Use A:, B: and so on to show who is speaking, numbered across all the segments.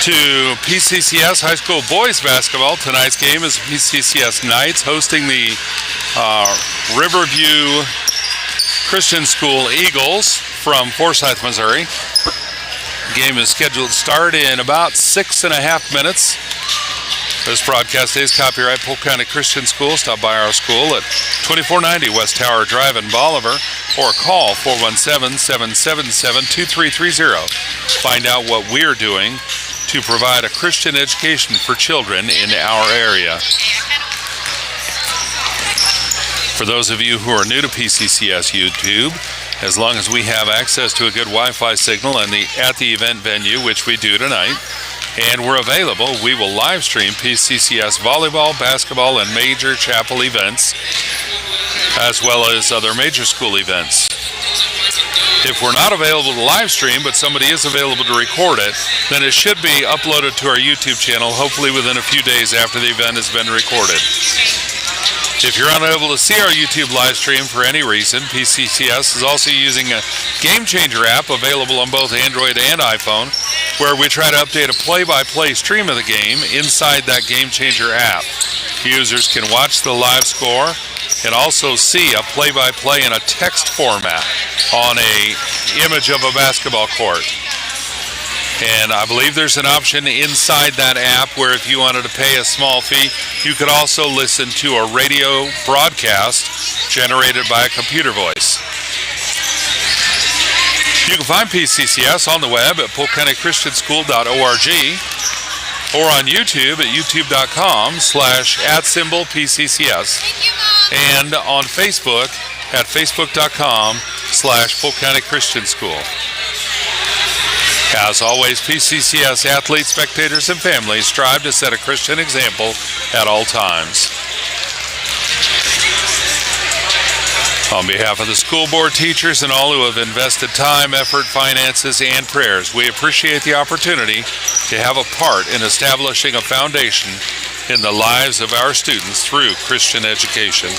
A: to PCCS High School Boys Basketball. Tonight's game is PCCS Knights hosting the Riverview Christian School Eagles from Forsyth, Missouri. The game is scheduled to start in about 6.5 minutes. This broadcast is copyright Polk County Christian School. Stop by our school at 2490 West Tower Drive in Bolivar or call 417-777-2330. Find out what we're doing to provide a Christian education for children in our area. For those of you who are new to PCCS YouTube, as long as we have access to a good Wi-Fi signal at the event venue, which we do tonight, and we're available, we will live stream PCCS volleyball, basketball, and major chapel events, as well as other major school events. If we're not available to live stream, but somebody is available to record it, then it should be uploaded to our YouTube channel, hopefully within a few days after the event has been recorded. If you're unable to see our YouTube live stream for any reason, PCCS is also using a Game Changer app available on both Android and iPhone, where we try to update a play-by-play stream of the game inside that Game Changer app. Users can watch the live score and also see a play-by-play in a text format on an image of a basketball court. And I believe there's an option inside that app where if you wanted to pay a small fee, you could also listen to a radio broadcast generated by a computer voice. You can find PCCS on the web at polkcountychristianschool.org or on YouTube at youtube.com/@PCCS and on Facebook at facebook.com/Polk County Christian School. As always, PCCS athletes, spectators, and families strive to set a Christian example at all times. On behalf of the school board, teachers, and all who have invested time, effort, finances, and prayers, we appreciate the opportunity to have a part in establishing a foundation in the lives of our students through Christian education.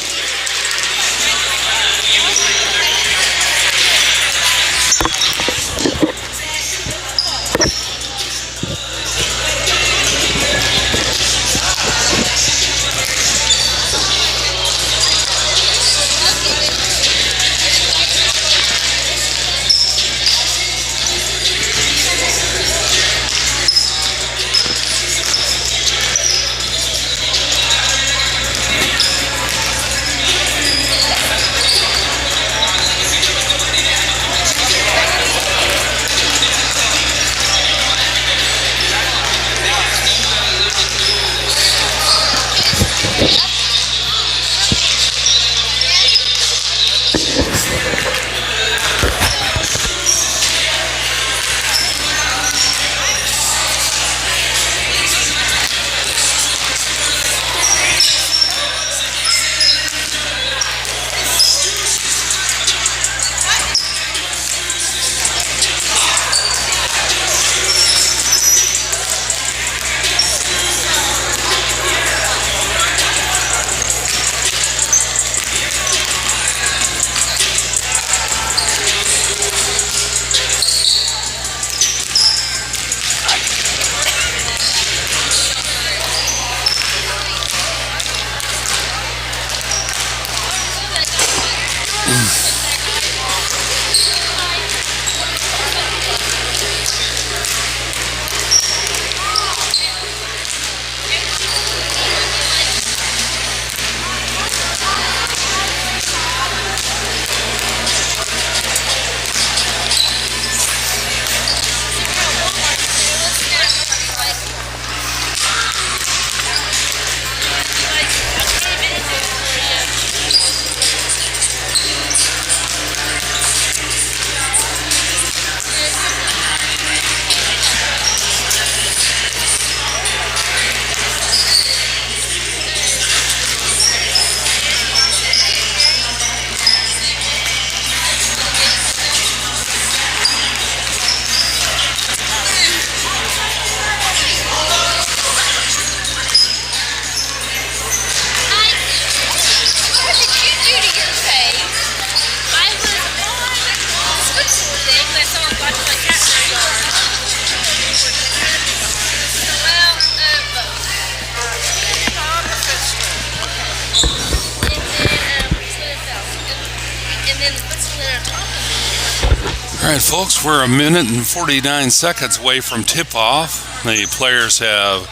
A: Alright folks, we're 1 minute and 49 seconds away from tip-off. The players have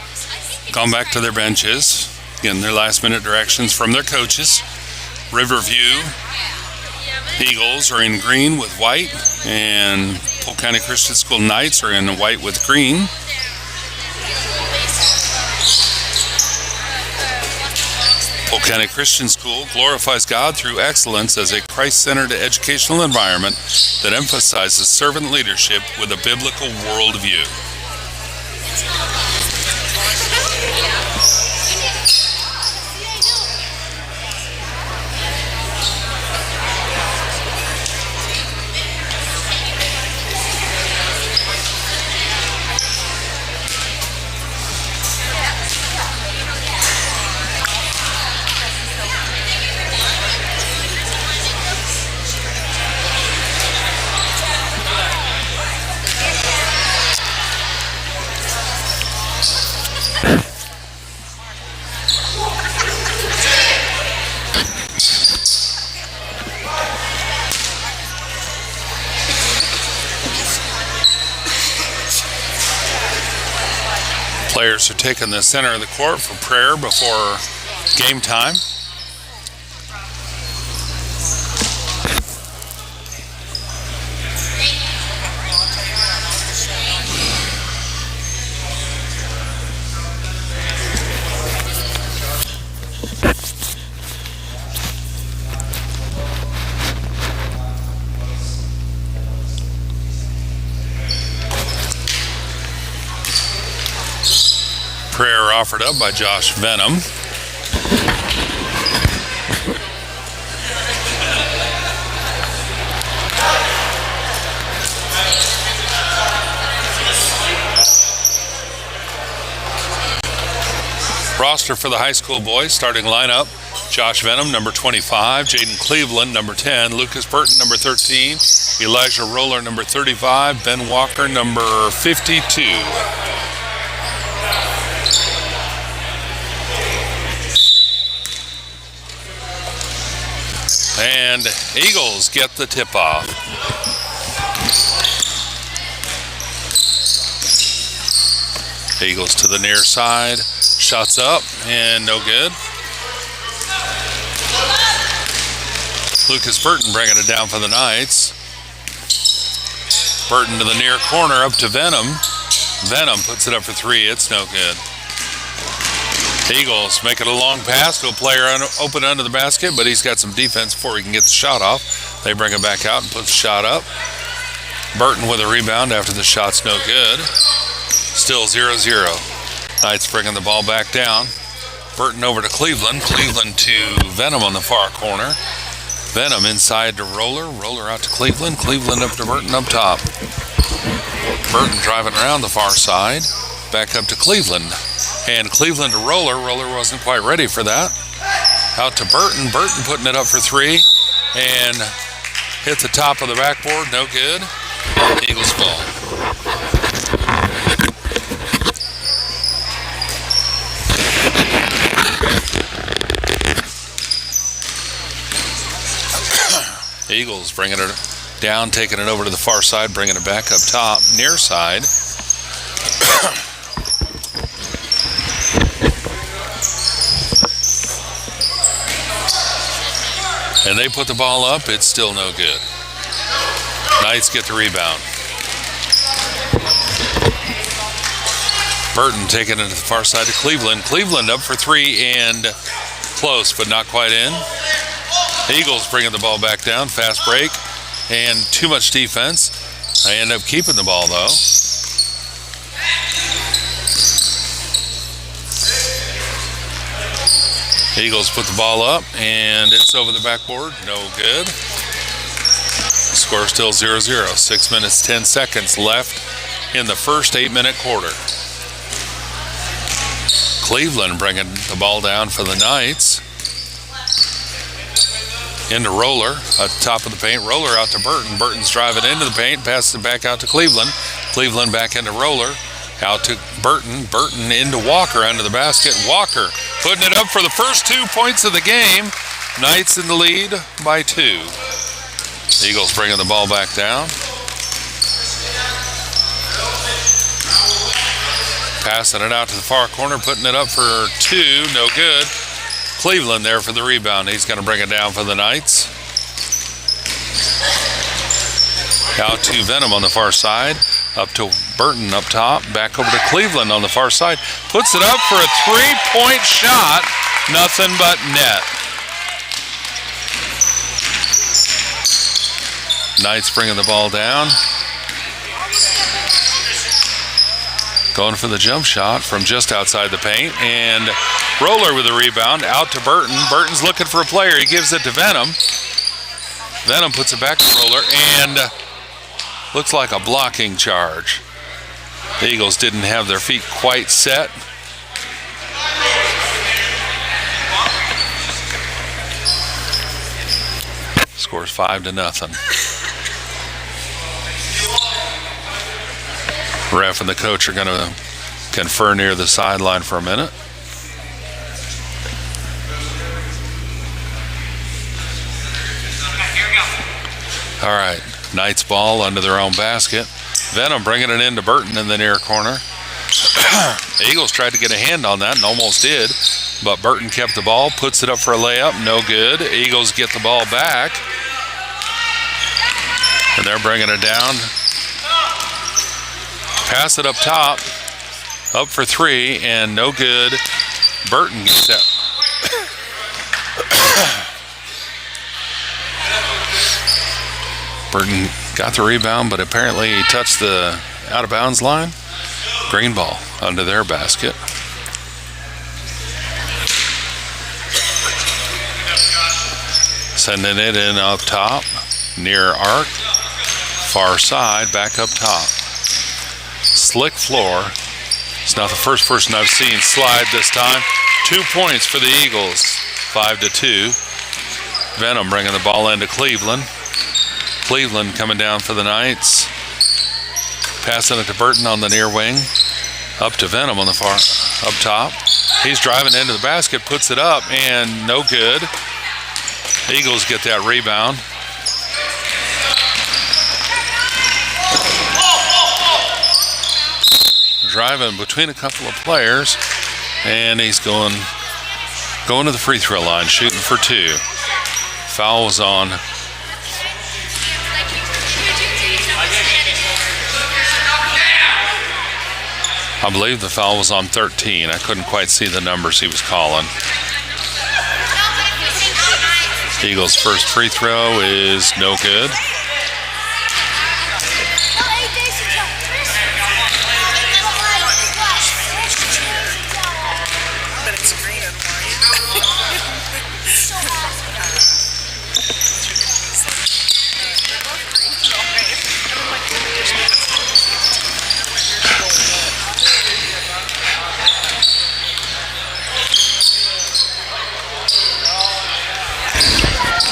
A: gone back to their benches, getting their last-minute directions from their coaches. Riverview Eagles are in green with white, and Polk County Christian School Knights are in white with green. Polk County Christian School glorifies God through excellence as a Christ-centered educational environment that emphasizes servant leadership with a biblical worldview. Players are taking the center of the court for prayer before game time. Prayer offered up by Josh Venom. Roster for the high school boys, starting lineup: Josh Venom, number 25, Jaden Cleveland, number 10, Lucas Burton, number 13, Elijah Roller, number 35, Ben Walker, number 52. And Eagles get the tip-off. Eagles to the near side. Shots up and no good. Lucas Burton bringing it down for the Knights. Burton to the near corner, up to Venom. Venom puts it up for three. It's no good. Eagles make it a long pass to a player open under the basket, but he's got some defense before he can get the shot off. They bring it back out and put the shot up. Burton with a rebound after the shot's no good. Still 0-0. Knights bringing the ball back down. Burton over to Cleveland. Cleveland to Venom on the far corner. Venom inside to Roller. Roller out to Cleveland. Cleveland up to Burton up top. Burton driving around the far side. Back up to Cleveland. And Cleveland to Roller. Roller wasn't quite ready for that. Out to Burton. Burton putting it up for three. And hit the top of the backboard. No good. Eagles ball. Eagles bringing it down, taking it over to the far side, bringing it back up top, near side. And they put the ball up. It's still no good. Knights get the rebound. Burton taking it to the far side to Cleveland. Cleveland up for three and close, but not quite in. Eagles bringing the ball back down. Fast break and too much defense. They end up keeping the ball though. Eagles put the ball up and it's over the backboard. No good. Score still 0-0. 6 minutes, 10 seconds left in the first 8-minute quarter. Cleveland bringing the ball down for the Knights. Into Roller at the top of the paint. Roller out to Burton. Burton's driving into the paint. Passes it back out to Cleveland. Cleveland back into Roller. Out to Burton. Burton into Walker under the basket. Walker putting it up for the first 2 points of the game. Knights in the lead by 2. Eagles bringing the ball back down. Passing it out to the far corner, putting it up for 2, no good. Cleveland there for the rebound. He's going to bring it down for the Knights. Out to Venom on the far side. Up to Burton up top. Back over to Cleveland on the far side. Puts it up for a 3-point shot. Nothing but net. Knights bringing the ball down. Going for the jump shot from just outside the paint. And Roller with the rebound. Out to Burton. Burton's looking for a player. He gives it to Venom. Venom puts it back to Roller. And looks like a blocking charge. The Eagles didn't have their feet quite set. Scores 5-0. Ref and the coach are going to confer near the sideline for a minute. All right, Knights ball under their own basket. Venom bringing it into Burton in the near corner. The Eagles tried to get a hand on that and almost did, but Burton kept the ball, puts it up for a layup, no good. Eagles get the ball back, and they're bringing it down. Pass it up top, up for 3, and no good. Burton gets that. Burton got the rebound, but apparently he touched the out-of-bounds line. Green ball under their basket. Sending it in up top, near arc. Far side, back up top. Slick floor. It's not the first person I've seen slide this time. 2 points for the Eagles, 5-2. Venom bringing the ball into Cleveland. Cleveland coming down for the Knights. Passing it to Burton on the near wing. Up to Venom on the far up top. He's driving into the basket, puts it up, and no good. Eagles get that rebound. Driving between a couple of players, and he's going to the free throw line, shooting for 2. Foul was on I believe the foul was on 13. I couldn't quite see the numbers he was calling. Eagles' first free throw is no good.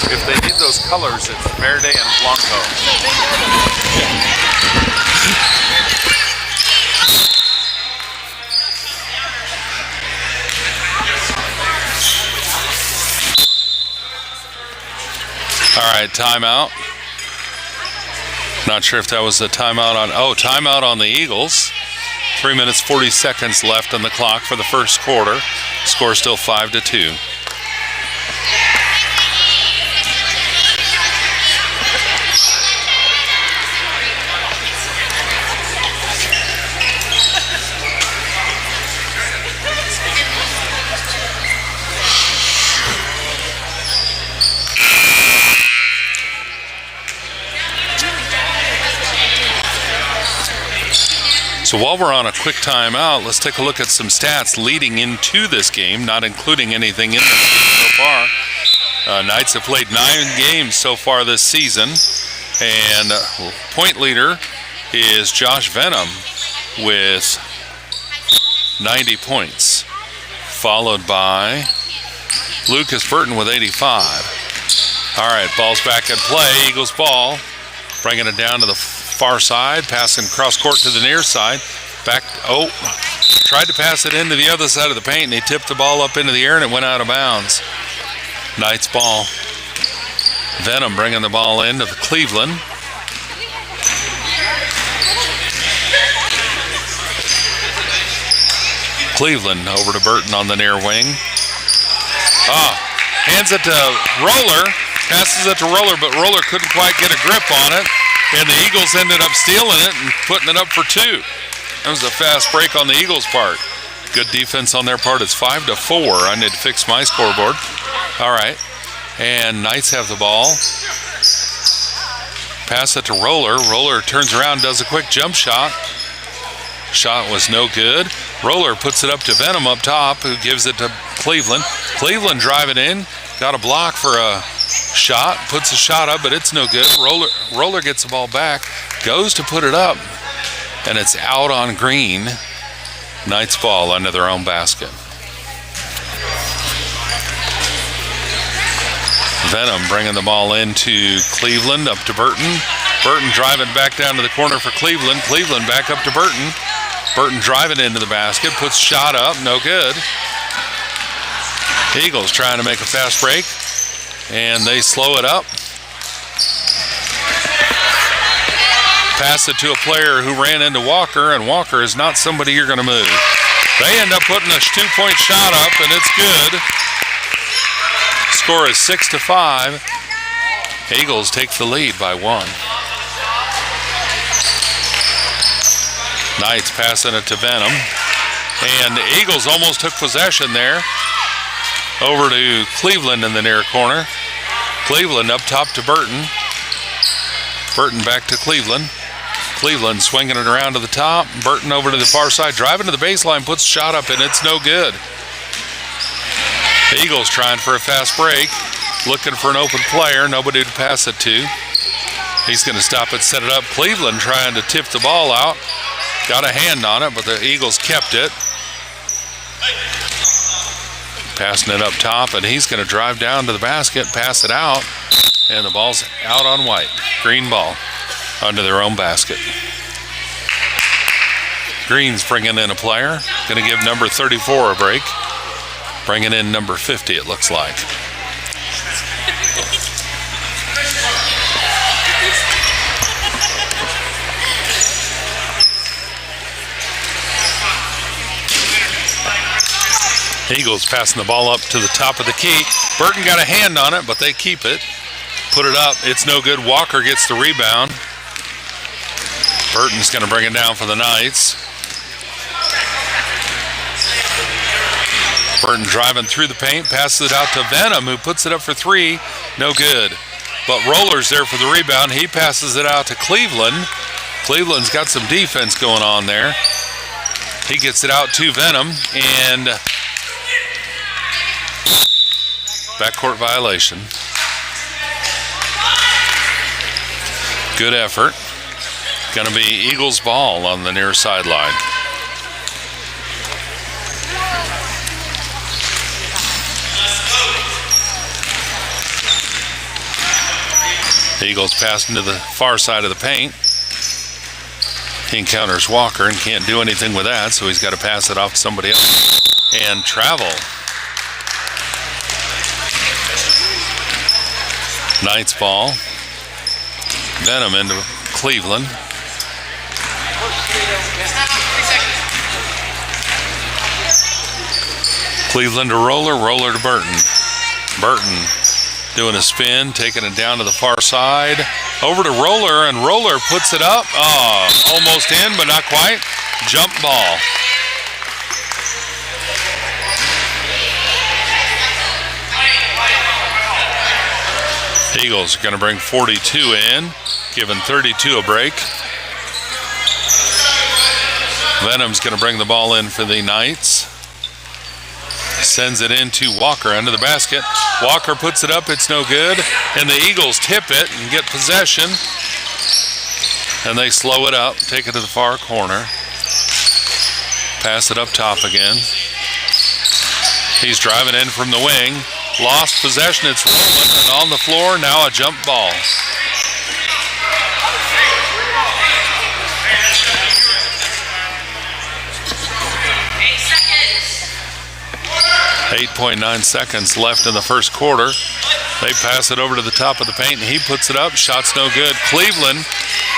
A: If they need those colors, it's Verde and Blanco. All right, timeout. Not sure if that was a timeout on, timeout on the Eagles. 3 minutes, 40 seconds left on the clock for the first quarter. Score still 5-2. So while we're on a quick timeout, let's take a look at some stats leading into this game, not including anything in this game so far. Knights have played 9 games so far this season, and point leader is Josh Venom with 90 points, followed by Lucas Burton with 85. All right, ball's back in play. Eagles ball, bringing it down to the far side, passing cross court to the near side. Back, tried to pass it into the other side of the paint, and he tipped the ball up into the air, and it went out of bounds. Knights ball. Venom bringing the ball into Cleveland. Cleveland over to Burton on the near wing. Hands it to Roller. Passes it to Roller, but Roller couldn't quite get a grip on it. And the Eagles ended up stealing it and putting it up for 2. That was a fast break on the Eagles' part. Good defense on their part. It's 5-4. I need to fix my scoreboard. All right. And Knights have the ball. Pass it to Roller. Roller turns around, does a quick jump shot. Shot was no good. Roller puts it up to Venom up top, who gives it to Cleveland. Cleveland driving in. Got a block for a shot. Puts a shot up, but it's no good. Roller gets the ball back. Goes to put it up. And it's out on green. Knights ball under their own basket. Venom bringing the ball into Cleveland, up to Burton. Burton driving back down to the corner for Cleveland. Cleveland back up to Burton. Burton driving into the basket, puts shot up, no good. Eagles trying to make a fast break, and they slow it up. Pass it to a player who ran into Walker, and Walker is not somebody you're going to move. They end up putting a 2-point shot up, and it's good. Score is 6-5. Eagles take the lead by 1. Knights passing it to Venom. And the Eagles almost took possession there. Over to Cleveland in the near corner. Cleveland up top to Burton. Burton back to Cleveland. Cleveland swinging it around to the top. Burton over to the far side, driving to the baseline, puts a shot up, and it's no good. The Eagles trying for a fast break, looking for an open player, nobody to pass it to. He's going to stop it, set it up. Cleveland trying to tip the ball out. Got a hand on it, but the Eagles kept it. Passing it up top, and he's going to drive down to the basket, pass it out, and the ball's out on white. Green ball under their own basket. Green's bringing in a player. Going to give number 34 a break. Bringing in number 50, it looks like. Eagles passing the ball up to the top of the key. Burton got a hand on it, but they keep it. Put it up. It's no good. Walker gets the rebound. Burton's going to bring it down for the Knights. Burton driving through the paint, passes it out to Venom, who puts it up for 3. No good. But Roller's there for the rebound. He passes it out to Cleveland. Cleveland's got some defense going on there. He gets it out to Venom, and backcourt violation. Good effort. Going to be Eagles ball on the near sideline. Eagles passing to the far side of the paint. He encounters Walker and can't do anything with that, so he's got to pass it off to somebody else. And travel. Knights ball. Venom into Cleveland. Cleveland to Roller, Roller to Burton. Burton doing a spin, taking it down to the far side. Over to Roller, and Roller puts it up. Almost in, but not quite. Jump ball. Eagles are going to bring 42 in, giving 32 a break. Venom's going to bring the ball in for the Knights. Sends it into Walker under the basket. Walker puts it up, it's no good. And the Eagles tip it and get possession. And they slow it up, take it to the far corner. Pass it up top again. He's driving in from the wing. Lost possession, it's rolling, and on the floor, now a jump ball. .9 seconds left in the first quarter. They pass it over to the top of the paint, and he puts it up. Shot's no good. Cleveland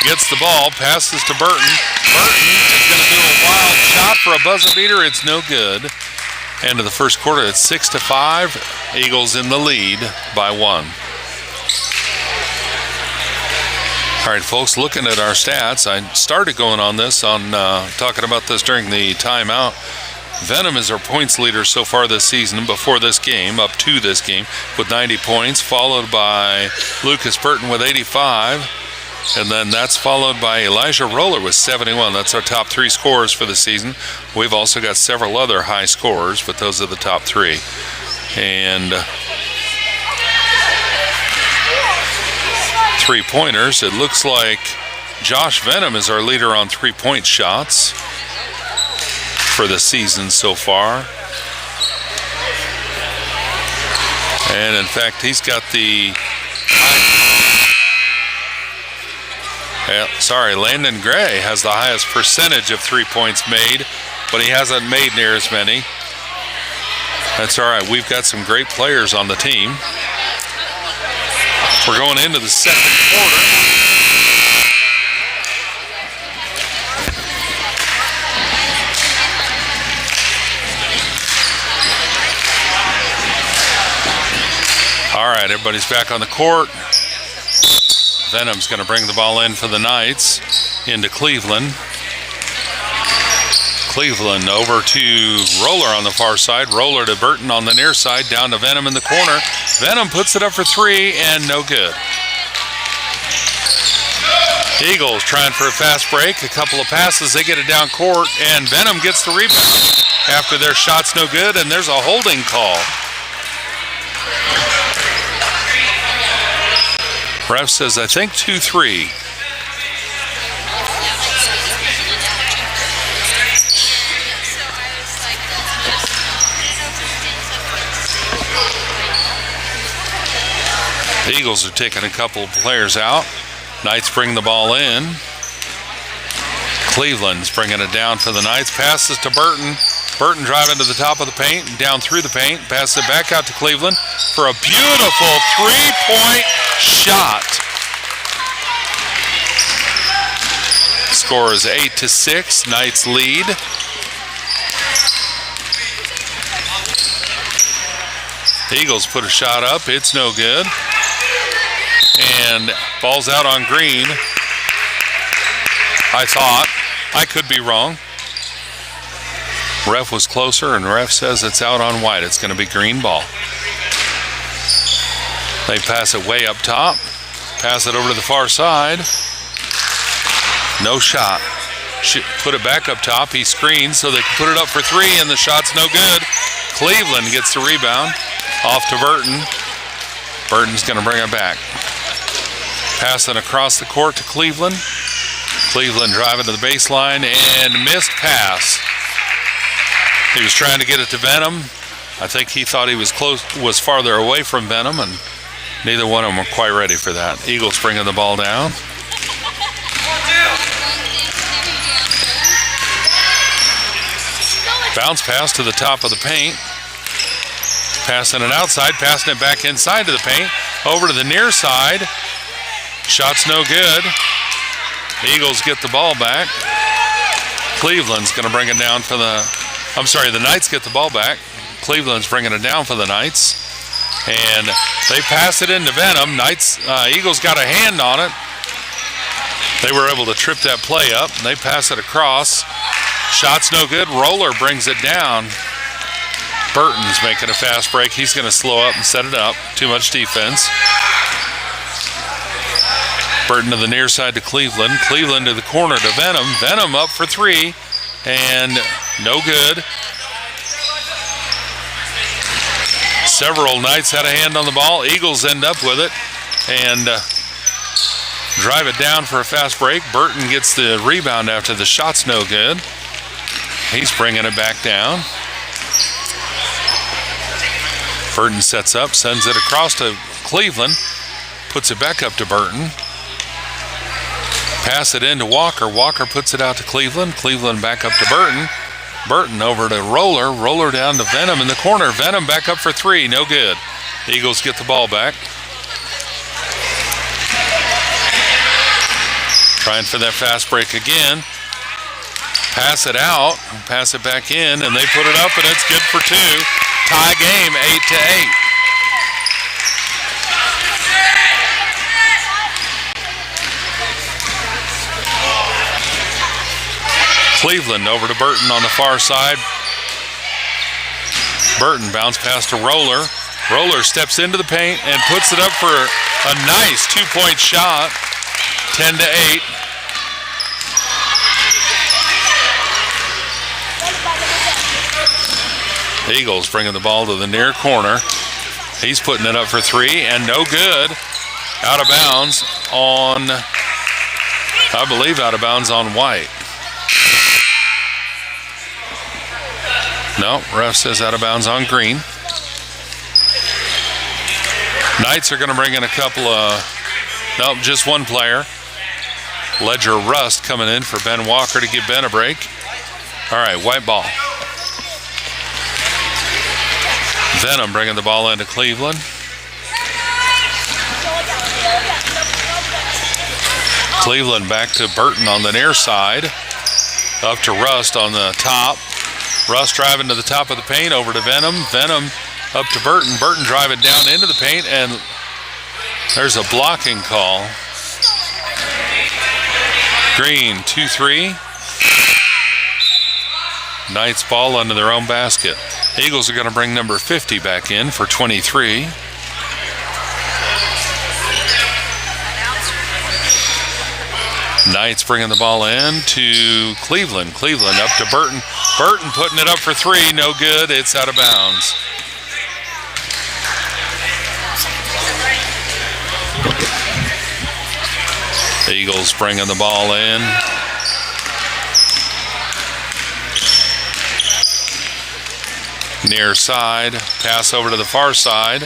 A: gets the ball, passes to Burton. Burton is going to do a wild shot for a buzzer beater. It's no good. End of the first quarter, it's 6-5. Eagles in the lead by 1. All right, folks, looking at our stats, I started going on this, talking about this during the timeout. Venom is our points leader so far this season before this game, up to this game, with 90 points, followed by Lucas Burton with 85. And then that's followed by Elijah Roller with 71. That's our top 3 scorers for the season. We've also got several other high scorers, but those are the top 3. And 3-pointers, it looks like Josh Venom is our leader on 3-point shots for the season so far. And in fact, he's got the Landon Gray has the highest percentage of 3 points made, but he hasn't made near as many. That's all right. We've got some great players on the team. We're going into the second quarter. All right, everybody's back on the court. Venom's going to bring the ball in for the Knights into Cleveland. Cleveland over to Roller on the far side. Roller to Burton on the near side. Down to Venom in the corner. Venom puts it up for 3 and no good. Eagles trying for a fast break. A couple of passes. They get it down court and Venom gets the rebound after their shot's no good, and there's a holding call. Ref says, I think 2-3. The Eagles are taking a couple of players out. Knights bring the ball in. Cleveland's bringing it down for the Knights. Passes to Burton. Burton driving to the top of the paint, down through the paint. Passes it back out to Cleveland for a beautiful 3-point shot. Score is 8-6. Knights lead. The Eagles put a shot up. It's no good. And ball's out on green. I thought. I could be wrong. Ref was closer, and ref says it's out on white. It's going to be green ball. They pass it way up top. Pass it over to the far side. No shot. Put it back up top. He screens so they can put it up for 3, and the shot's no good. Cleveland gets the rebound. Off to Burton. Burton's going to bring it back. Passing across the court to Cleveland. Cleveland driving to the baseline and missed pass. He was trying to get it to Venom. I think he thought he was farther away from Venom, and neither one of them were quite ready for that. Eagles bringing the ball down. Bounce pass to the top of the paint. Passing it outside, passing it back inside to the paint. Over to the near side. Shot's no good. The Eagles get the ball back. Cleveland's going to bring it down for the Knights get the ball back. Cleveland's bringing it down for the Knights. And they pass it into Venom. Eagles got a hand on it. They were able to trip that play up. They pass it across. Shot's no good. Roller brings it down. Burton's making a fast break. He's going to slow up and set it up. Too much defense. Burton to the near side to Cleveland. Cleveland to the corner to Venom. Venom up for 3 and no good. Several Knights had a hand on the ball. Eagles end up with it and drive it down for a fast break. Burton gets the rebound after the shot's no good. He's bringing it back down. Burton sets up, sends it across to Cleveland, puts it back up to Burton. Pass it into Walker. Walker puts it out to Cleveland. Cleveland back up to Burton. Burton over to Roller. Roller down to Venom in the corner. Venom back up for 3. No good. The Eagles get the ball back. Trying for that fast break again. Pass it out, pass it back in, and they put it up, and it's good for 2. Tie game, 8-8. Cleveland over to Burton on the far side. Burton bounce pass to Roller. Roller steps into the paint and puts it up for a nice 2-point shot. 10-8. Eagles bringing the ball to the near corner. He's putting it up for 3 and no good. Out of bounds on, I believe out of bounds on White. No, ref says out of bounds on Green. Knights are going to bring in a couple of, nope, just one player. Ledger Rust coming in for Ben Walker to give Ben a break. All right, White ball. Venom bringing the ball into Cleveland. Cleveland back to Burton on the near side. Up to Rust on the top. Rust driving to the top of the paint, over to Venom. Venom up to Burton. Burton driving down into the paint, and there's a blocking call. Green, 2-3. Knights ball under their own basket. Eagles are going to bring number 50 back in for 23. Knights bringing the ball in to Cleveland. Cleveland up to Burton. Burton putting it up for 3. No good. It's out of bounds. Eagles bringing the ball in. Near side. Pass over to the far side.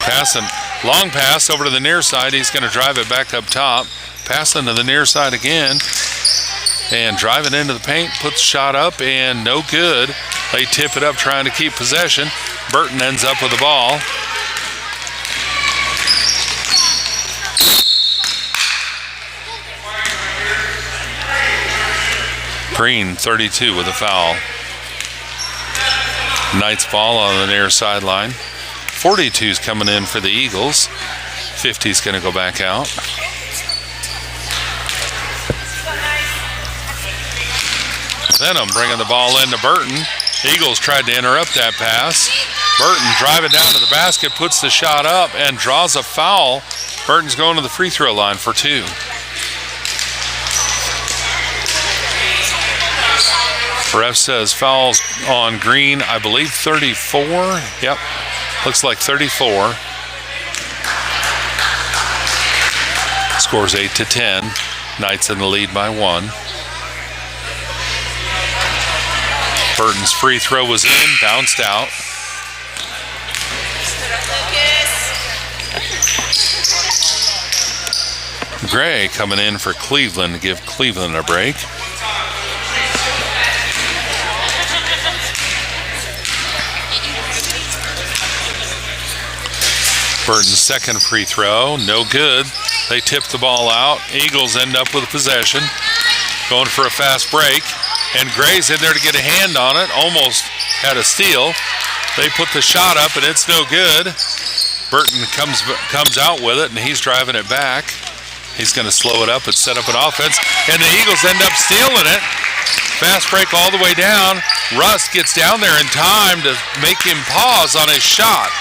A: Passing. Long pass over to the near side. He's going to drive it back up top. Passing to the near side again. And driving into the paint. Puts the shot up and no good. They tip it up trying to keep possession. Burton ends up with the ball. Green, 32 with a foul. Knights ball on the near sideline. 42's coming in for the Eagles. 50's going to go back out. Venom bringing the ball into Burton. Eagles tried to interrupt that pass. Burton driving down to the basket, puts the shot up and draws a foul. Burton's going to the free throw line for 2. Ref says fouls on Green, I believe 34. Yep, looks like 34. Scores 8-10. Knights in the lead by 1. Burton's free throw was in, bounced out. Gray coming in for Cleveland to give Cleveland a break. Burton's second free throw, no good. They tip the ball out. Eagles end up with a possession. Going for a fast break. And Gray's in there to get a hand on it. Almost had a steal. They put the shot up and it's no good. Burton comes out with it and he's driving it back. He's going to slow it up and set up an offense. And the Eagles end up stealing it. Fast break all the way down. Rust gets down there in time to make him pause on his shot.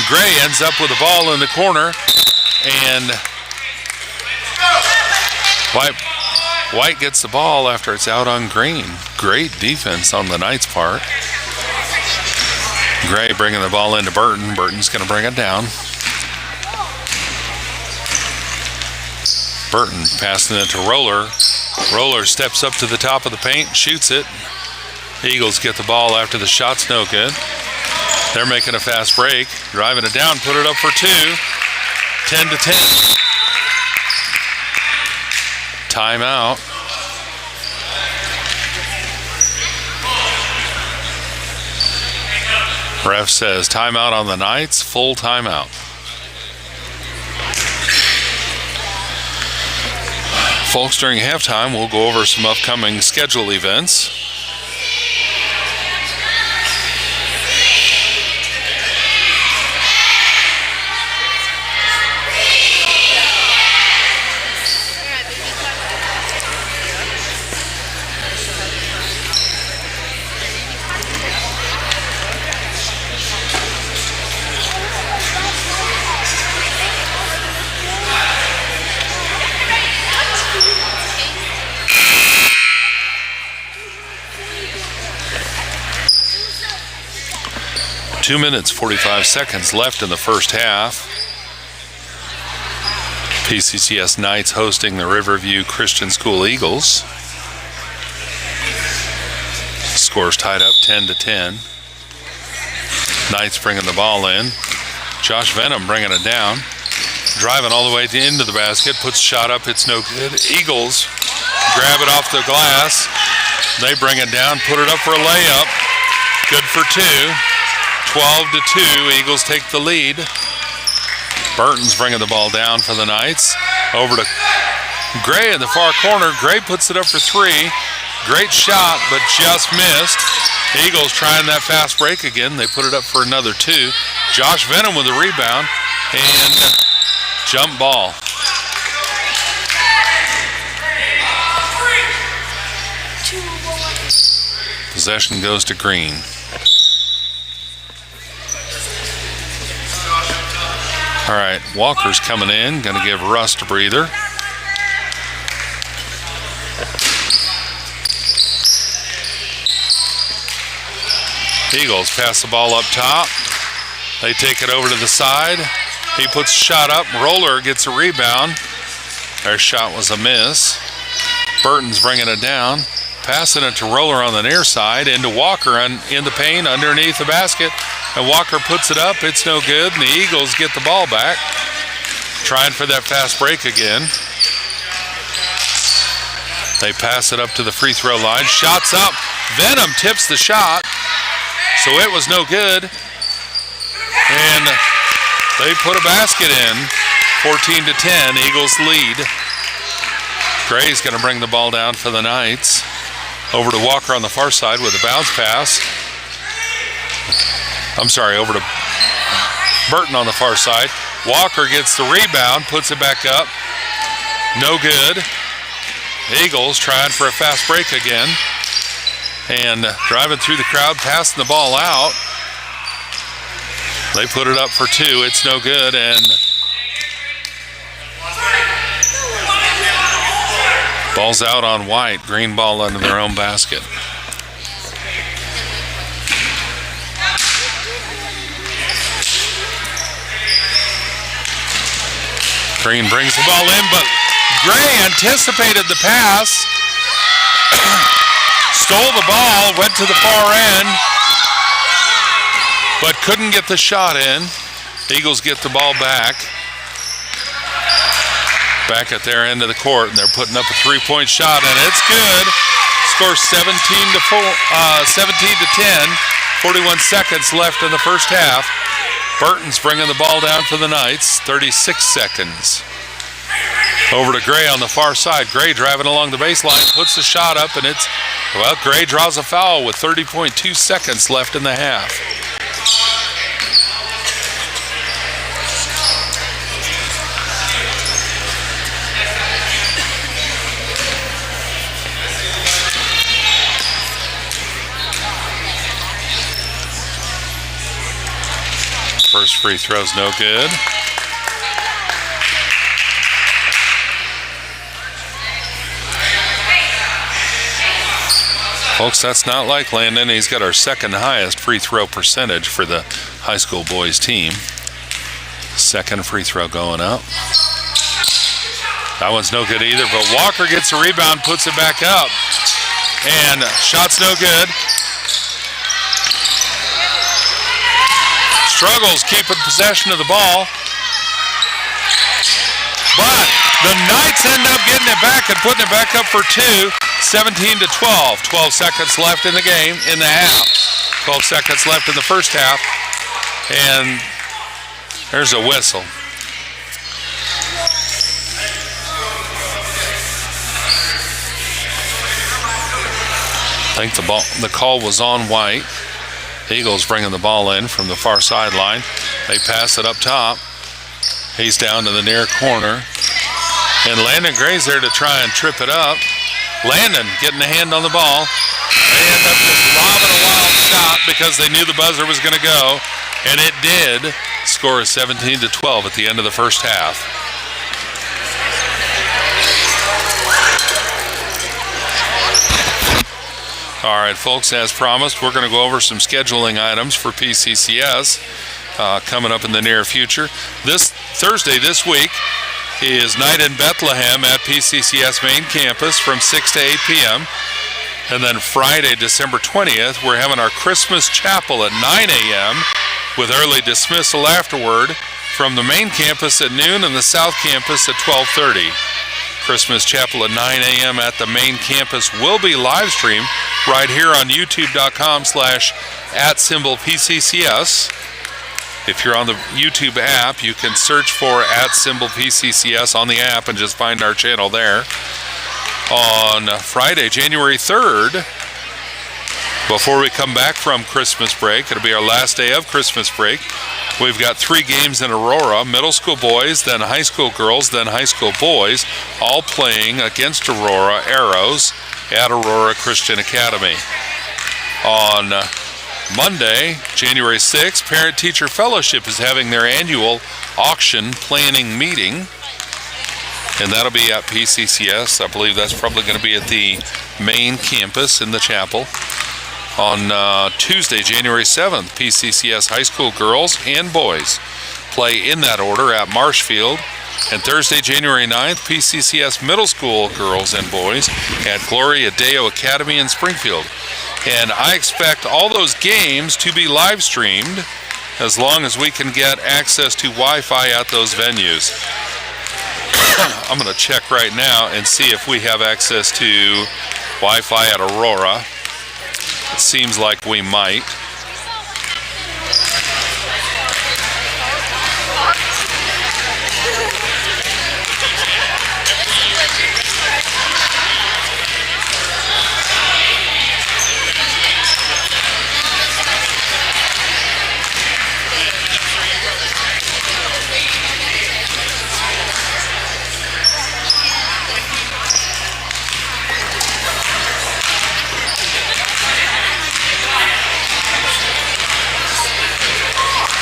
A: Gray ends up with the ball in the corner, and White gets the ball after it's out on Green. Great defense on the Knights' part. Gray bringing the ball into Burton. Burton's going to bring it down. Burton passing it to Roller. Roller steps up to the top of the paint, shoots it. Eagles get the ball after the shot's no good. They're making a fast break, driving it down, put it up for 2. 10-10. Timeout. Ref says timeout on the Knights, full timeout. Folks, during halftime, we'll go over some upcoming schedule events. Two minutes, 45 seconds left in the first half. PCCS Knights hosting the Riverview Christian School Eagles. Scores tied up 10-10. Knights bringing the ball in. Josh Venom bringing it down. Driving all the way into the basket. Puts a shot up. It's no good. Eagles grab it off the glass. They bring it down. Put it up for a layup. Good for two. 12-2. Eagles take the lead. Burton's bringing the ball down for the Knights. Over to Gray in the far corner. Gray puts it up for three. Great shot, but just missed. Eagles trying that fast break again. They put it up for another two. Josh Venom with a rebound and jump ball. Possession goes to Green. All right, Walker's coming in, going to give Rust a breather. Eagles pass the ball up top. They take it over to the side. He puts a shot up. Roller gets a rebound. Their shot was a miss. Burton's bringing it down. Passing it to Roller on the near side into Walker in the paint underneath the basket. And Walker puts it up. It's no good. And the Eagles get the ball back. Trying for that fast break again. They pass it up to the free throw line. Shots up. Venom tips the shot. So it was no good. And they put a basket in. 14-10. Eagles lead. Gray's going to bring the ball down for the Knights. Over to Walker on the far side with a bounce pass. Over to Burton on the far side. Walker gets the rebound, puts it back up. No good. Eagles trying for a fast break again. And driving through the crowd, passing the ball out. They put it up for two. It's no good. And ball's out on White. Green ball under their own basket. Green brings the ball in, but Gray anticipated the pass. Stole the ball, went to the far end, but couldn't get the shot in. Eagles get the ball back. Back at their end of the court, and they're putting up a three-point shot, and it's good. Score 17-10. 41 seconds left in the first half. Burton's bringing the ball down for the Knights. 36 seconds. Over to Gray on the far side. Gray driving along the baseline, puts the shot up, and Gray draws a foul with 30.2 seconds left in the half. First free throw's no good. Folks, that's not like Landon. He's got our second highest free throw percentage for the high school boys team. Second free throw going up. That one's no good either, but Walker gets a rebound, puts it back up. And shot's no good. Struggles keeping possession of the ball. But the Knights end up getting it back and putting it back up for two. 17-12. 12 seconds left in the game, in the half. 12 seconds left in the first half. And there's a whistle. I think the call was on White. Eagles bringing the ball in from the far sideline. They pass it up top. He's down to the near corner. And Landon Gray's there to try and trip it up. Landon getting a hand on the ball. They end up just lobbing a wild shot because they knew the buzzer was going to go. And it did. Score is 17-12 at the end of the first half. All right, folks, as promised, we're going to go over some scheduling items for PCCS coming up in the near future. This Thursday this week is Night in Bethlehem at PCCS main campus from 6 to 8 p.m. And then Friday, December 20th, we're having our Christmas chapel at 9 a.m. with early dismissal afterward from the main campus at noon and the south campus at 12:30. Christmas chapel at 9 a.m. at the main campus will be live streamed right here on youtube.com/@PCCS. If you're on the YouTube app, you can search for @PCCS on the app and just find our channel there. On Friday, January 3rd, before we come back from Christmas break, it'll be our last day of Christmas break. We've got 3 games in Aurora, middle school boys, then high school girls, then high school boys, all playing against Aurora Arrows at Aurora Christian Academy. On Monday, January 6th, Parent-Teacher Fellowship is having their annual auction planning meeting, and that'll be at PCCS. I believe that's probably going to be at the main campus in the chapel. On Tuesday, January 7th, PCCS high school girls and boys play in that order at Marshfield. And Thursday, January 9th, PCCS middle school girls and boys at Gloria Deo Academy in Springfield. And I expect all those games to be live streamed as long as we can get access to Wi-Fi at those venues. I'm going to check right now and see if we have access to Wi-Fi at Aurora. It seems like we might.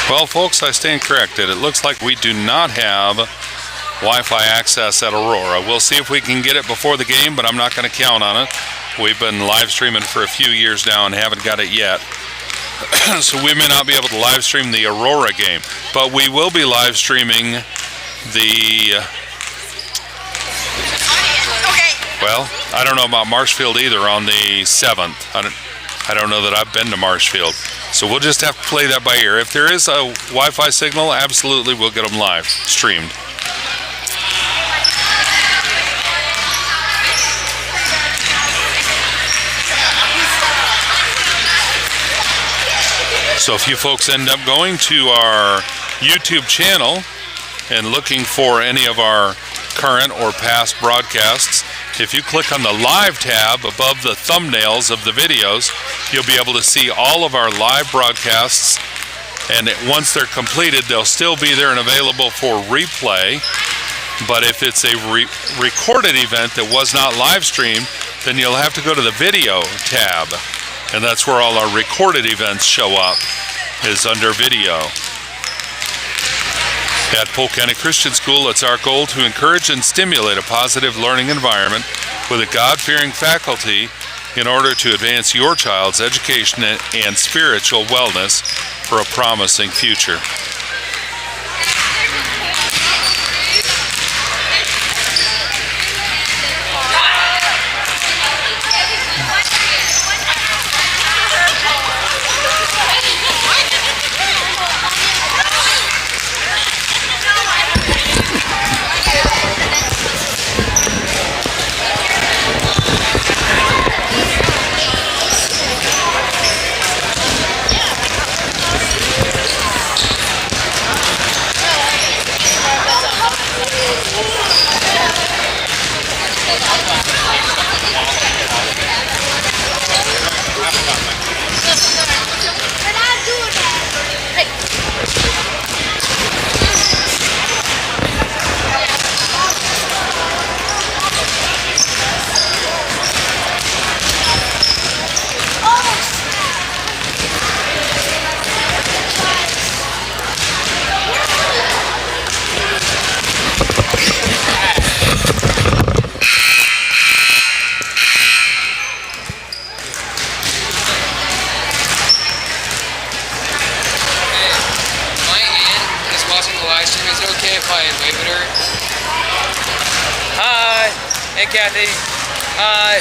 A: Well, folks, I stand corrected. It looks like we do not have Wi-Fi access at Aurora. We'll see if we can get it before the game, but I'm not going to count on it. We've been live streaming for a few years now and haven't got it yet. So we may not be able to live stream the Aurora game, but we will be live streaming the... Well, I don't know about Marshfield either on the 7th. I don't know that I've been to Marshfield. So we'll just have to play that by ear. If there is a Wi-Fi signal, absolutely we'll get them live streamed. So if you folks end up going to our YouTube channel and looking for any of our current or past broadcasts, if you click on the live tab above the thumbnails of the videos, you'll be able to see all of our live broadcasts, and once they're completed, they'll still be there and available for replay. But if it's a recorded event that was not live streamed, then you'll have to go to the video tab, and that's where all our recorded events show up, is under video. At Polk County Christian School, it's our goal to encourage and stimulate a positive learning environment with a God-fearing faculty in order to advance your child's education and spiritual wellness for a promising future.
B: stream. Is it okay if I wave at her? Hi. Hey, Kathy. Hi.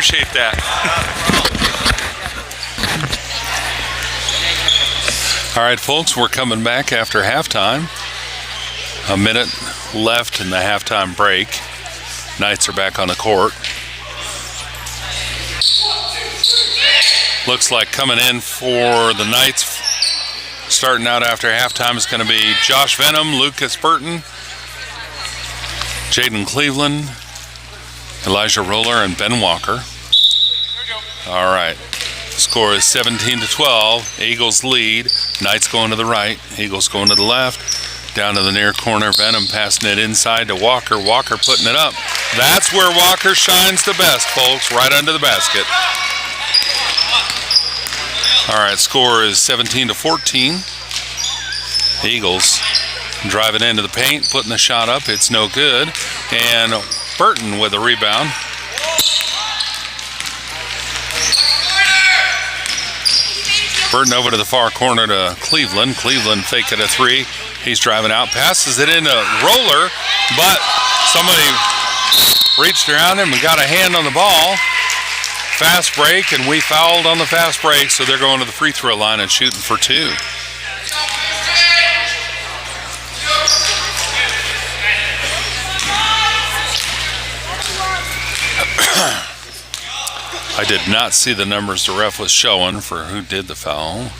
A: Appreciate that. All right, folks, we're coming back after halftime. A minute left in the halftime break. Knights are back on the court. Looks like coming in for the Knights, starting out after halftime, is going to be Josh Venom, Lucas Burton, Jaden Cleveland, Elijah Roller, and Ben Walker. All right. Score is 17-12. Eagles lead. Knights going to the right. Eagles going to the left. Down to the near corner. Venom passing it inside to Walker. Walker putting it up. That's where Walker shines the best, folks. Right under the basket. All right. Score is 17-14. Eagles driving into the paint, putting the shot up. It's no good. And Burton with a rebound. Burton over to the far corner to Cleveland. Cleveland faking a three. He's driving out, passes it into Roller, but somebody reached around him and got a hand on the ball. Fast break, and we fouled on the fast break, so they're going to the free throw line and shooting for two. I did not see the numbers the ref was showing for who did the foul.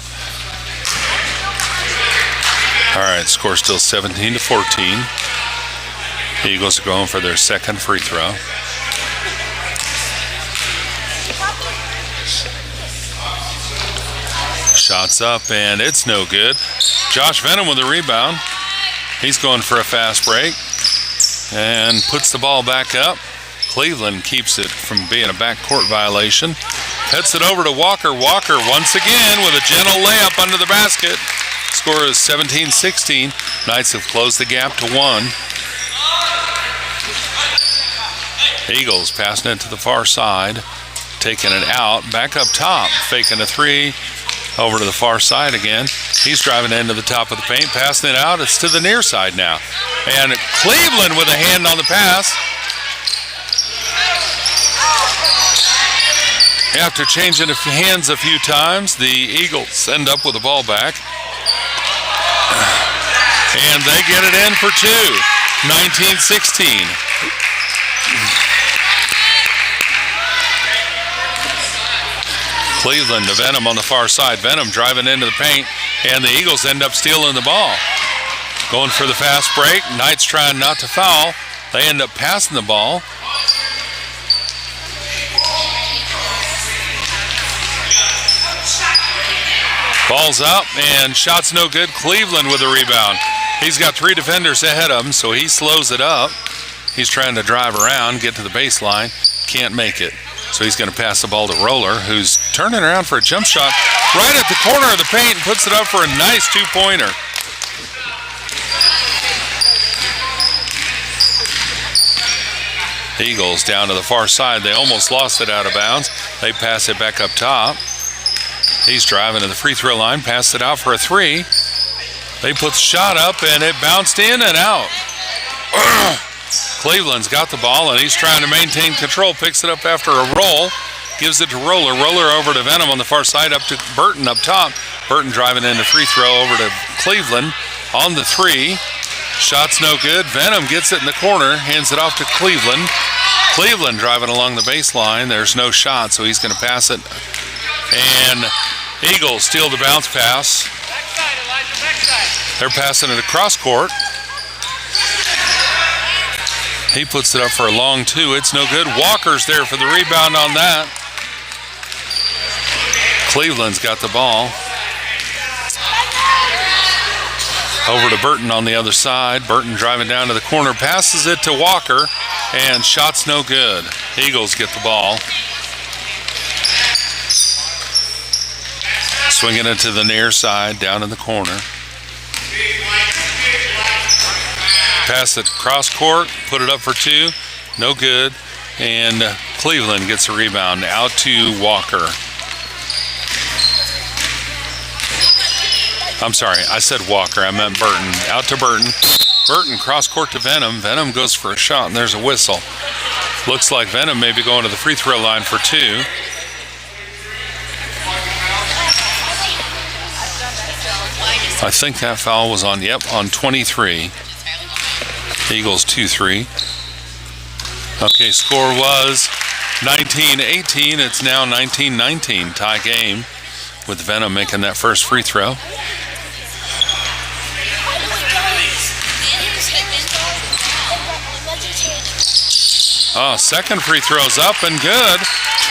A: All right, score still 17-14. Eagles are going for their second free throw. Shots up, and it's no good. Josh Venom with the rebound. He's going for a fast break and puts the ball back up. Cleveland keeps it from being a backcourt violation. Heads it over to Walker. Walker once again with a gentle layup under the basket. Score is 17-16. Knights have closed the gap to one. Eagles passing it to the far side. Taking it out. Back up top. Faking a three. Over to the far side again. He's driving into the top of the paint. Passing it out. It's to the near side now. And Cleveland with a hand on the pass. After changing hands a few times, the Eagles end up with the ball back. And they get it in for two. 19-16. Cleveland to Venom on the far side. Venom driving into the paint, and the Eagles end up stealing the ball. Going for the fast break. Knights trying not to foul. They end up passing the ball. Ball's up, and shot's no good. Cleveland with a rebound. He's got three defenders ahead of him, so he slows it up. He's trying to drive around, get to the baseline. Can't make it. So he's going to pass the ball to Roller, who's turning around for a jump shot. right at the corner of the paint and puts it up for a nice two-pointer. Eagles down to the far side. They almost lost it out of bounds. They pass it back up top. He's driving to the free throw line, passed it out for a three. They put the shot up and it bounced in and out. Cleveland's got the ball and he's trying to maintain control. Picks it up after a roll. Gives it to Roller. Roller over to Venom on the far side, up to Burton up top. Burton driving into free throw over to Cleveland on the three. Shot's no good. Venom gets it in the corner, hands it off to Cleveland. Cleveland driving along the baseline. There's no shot, so he's going to pass it. And Eagles steal the bounce pass.
B: Backside, Elijah, backside.
A: They're passing it across court. He puts it up for a long two. It's no good. Walker's there for the rebound on that. Cleveland's got the ball. Over to Burton on the other side. Burton driving down to the corner, passes it to Walker, and shot's no good. Eagles get the ball. Swinging it to the near side, down in the corner. Pass it cross court, put it up for two, no good, and Cleveland gets a rebound out to Walker. I'm sorry, I said Walker, I meant Burton. Out to Burton. Burton cross court to Venom. Venom goes for a shot and there's a whistle. Looks like Venom may be going to the free throw line for two. I think that foul was on 23. Eagles 2-3. Okay, score was 19-18. It's now 19-19. Tie game with Venom making that first free throw. Second free throw's up and good.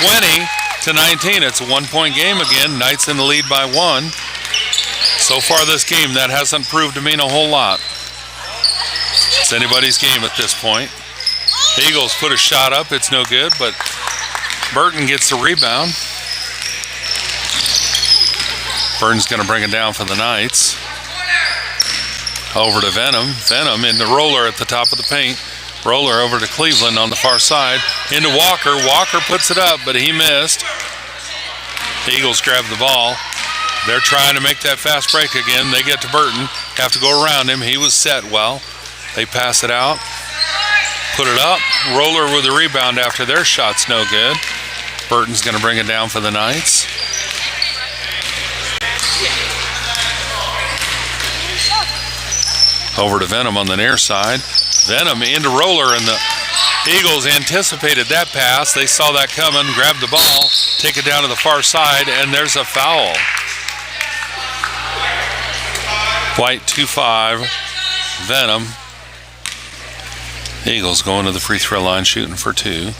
A: 20-19. It's a one-point game again. Knights in the lead by one. So far this game, that hasn't proved to mean a whole lot. It's anybody's game at this point. Eagles put a shot up. It's no good, but Burton gets the rebound. Burton's going to bring it down for the Knights. Over to Venom. Venom in the Roller at the top of the paint. Roller over to Cleveland on the far side. Into Walker. Walker puts it up, but he missed. The Eagles grab the ball. They're trying to make that fast break again. They get to Burton. Have to go around him. He was set well. They pass it out. Put it up. Roller with a rebound after their shot's no good. Burton's going to bring it down for the Knights. Over to Venom on the near side. Venom into Roller, and the Eagles anticipated that pass. They saw that coming, grabbed the ball, take it down to the far side, and there's a foul. White 2-5. Venom. Eagles going to the free throw line, shooting for two.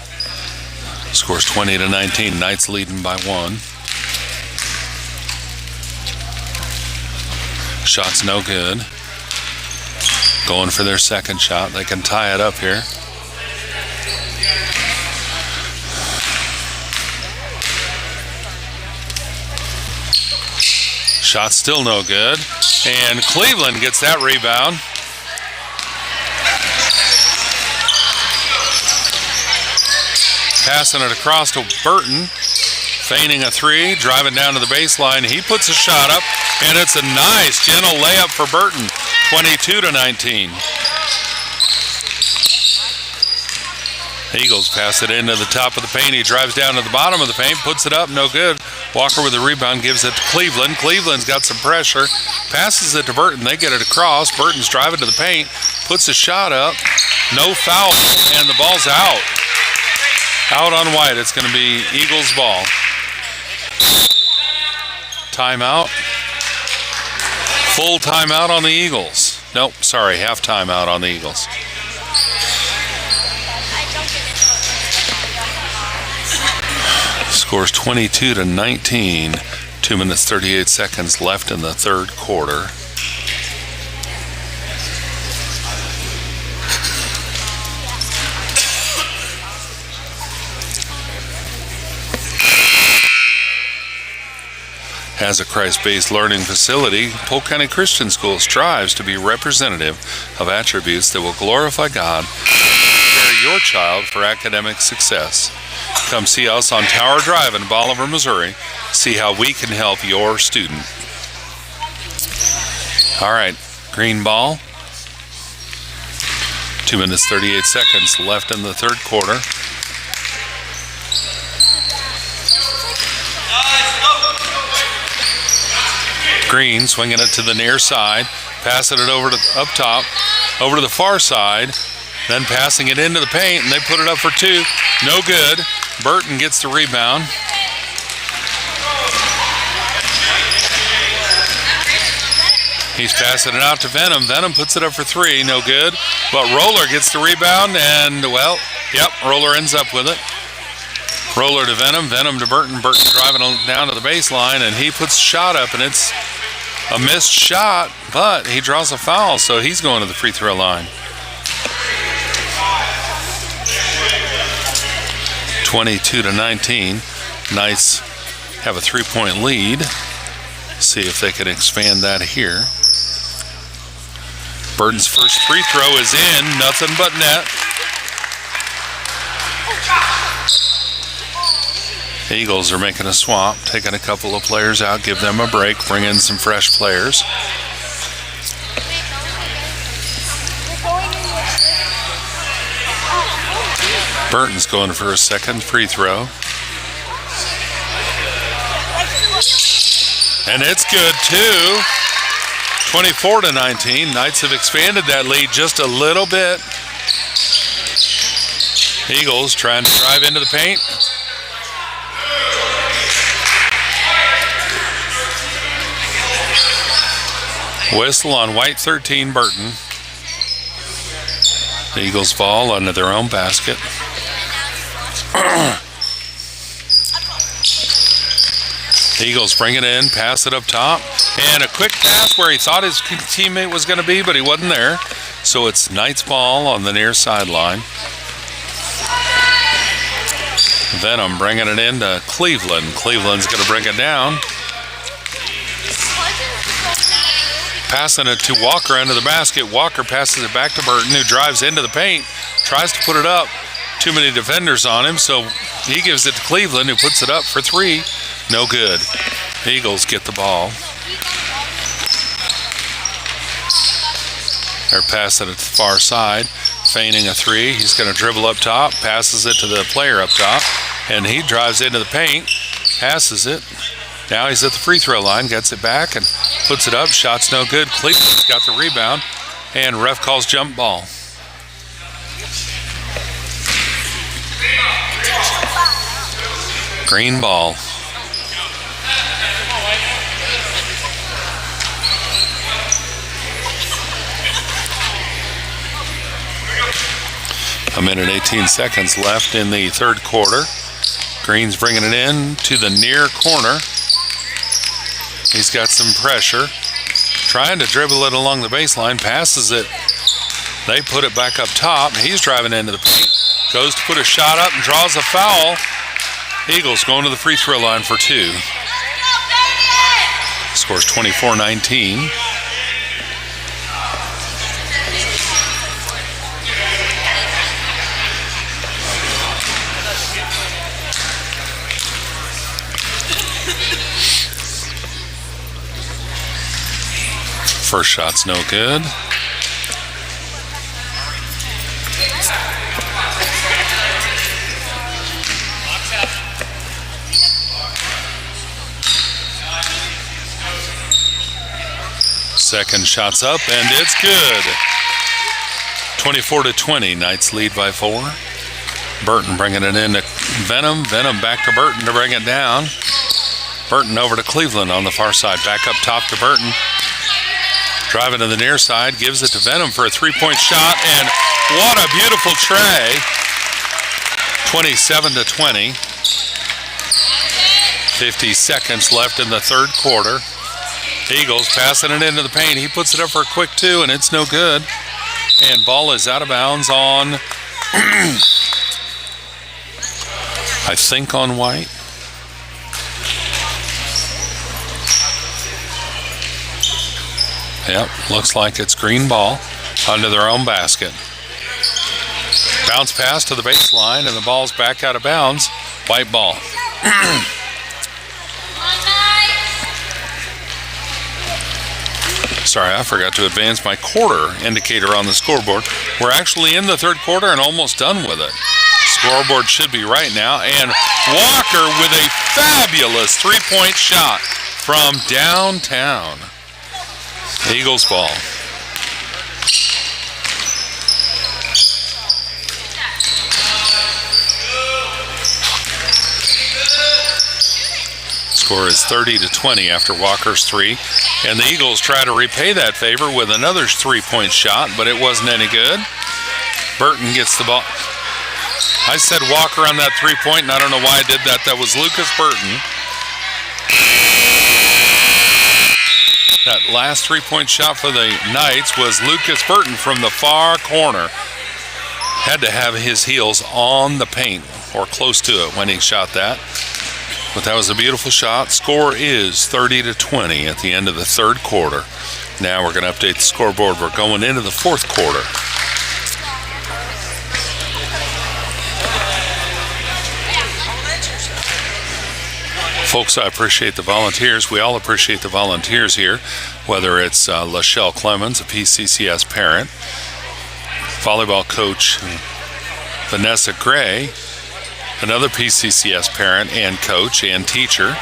A: Scores 20-19. Knights leading by one. Shot's no good. Going for their second shot. They can tie it up here. Shot still no good. And Cleveland gets that rebound. Passing it across to Burton. Feigning a three. Driving down to the baseline. He puts a shot up. And it's a nice, gentle layup for Burton. 22-19. Eagles pass it into the top of the paint. He drives down to the bottom of the paint, puts it up, no good. Walker with the rebound, gives it to Cleveland. Cleveland's got some pressure, passes it to Burton. They get it across. Burton's driving to the paint, puts a shot up, no foul, and the ball's out. Out on White. It's going to be Eagles ball. Timeout. Full timeout on the Eagles. Nope, sorry, half timeout on the Eagles. Scores 22-19. 2 minutes, 38 seconds left in the third quarter. As a Christ-based learning facility, Polk County Christian School strives to be representative of attributes that will glorify God and prepare your child for academic success. Come see us on Tower Drive in Bolivar, Missouri. See how we can help your student. All right, green ball. 2 minutes, 38 seconds left in the third quarter. Green swinging it to the near side, passing it over to up top, over to the far side, then passing it into the paint, and they put it up for two. No good. Burton gets the rebound. He's passing it out to Venom. Venom puts it up for three. No good. But Roller gets the rebound, and, well, yep, Roller ends up with it. Roller to Venom. Venom to Burton. Burton driving down to the baseline, and he puts a shot up, and it's a missed shot, but he draws a foul, so he's going to the free throw line. 22-19. Knights have a 3-point lead. See if they can expand that here. Burton's first free throw is in, nothing but net. Eagles are making a swap, taking a couple of players out, give them a break, bring in some fresh players. Burton's going for a second free throw. And it's good too. 24-19. Knights have expanded that lead just a little bit. Eagles trying to drive into the paint. Whistle on white 13, Burton. The Eagles ball under their own basket. The Eagles bring it in, pass it up top, and a quick pass where he thought his teammate was going to be, but he wasn't there. So it's Knights ball on the near sideline. Venom bringing it into Cleveland. Cleveland's going to bring it down. Passing it to Walker under the basket. Walker passes it back to Burton, who drives into the paint, tries to put it up. Too many defenders on him, so he gives it to Cleveland, who puts it up for three. No good. Eagles get the ball. They're passing it to the far side, feigning a three. He's going to dribble up top, passes it to the player up top, and he drives into the paint, passes it. Now he's at the free throw line, gets it back, and puts it up. Shot's no good. Cleveland's got the rebound, and ref calls jump ball. Green ball. A minute 18 seconds left in the third quarter. Green's bringing it in to the near corner. He's got some pressure. Trying to dribble it along the baseline. Passes it. They put it back up top. He's driving into the paint. Goes to put a shot up and draws a foul. Eagles going to the free throw line for two. Scores 24-19. First shot's no good. Second shot's up, and it's good. 24-20. Knights lead by 4. Burton bringing it in to Venom. Venom back to Burton to bring it down. Burton over to Cleveland on the far side. Back up top to Burton. Driving to the near side. Gives it to Venom for a three-point shot, and what a beautiful tray. 27-20. 50 seconds left in the third quarter. Eagles passing it into the paint. He puts it up for a quick two, and it's no good. And ball is out of bounds on, I think on White. Yep, looks like it's green ball under their own basket. Bounce pass to the baseline, and the ball's back out of bounds. White ball. Sorry, I forgot to advance my quarter indicator on the scoreboard. We're actually in the third quarter and almost done with it. Scoreboard should be right now. And Walker with a fabulous three-point shot from downtown. Eagles ball. Score is 30-20 after Walker's three. And the Eagles try to repay that favor with another three-point shot, but it wasn't any good. Burton gets the ball. I said Walker on that three-point, and I don't know why I did that. That was Lucas Burton. That last three-point shot for the Knights was Lucas Burton from the far corner. Had to have his heels on the paint, or close to it, when he shot that. But that was a beautiful shot. Score is 30-20 at the end of the third quarter. Now we're going to update the scoreboard. We're going into the fourth quarter. Folks, I appreciate the volunteers. We all appreciate the volunteers here, whether it's Lachelle Clemens, a PCCS parent, volleyball coach Vanessa Gray, another PCCS parent and coach and teacher,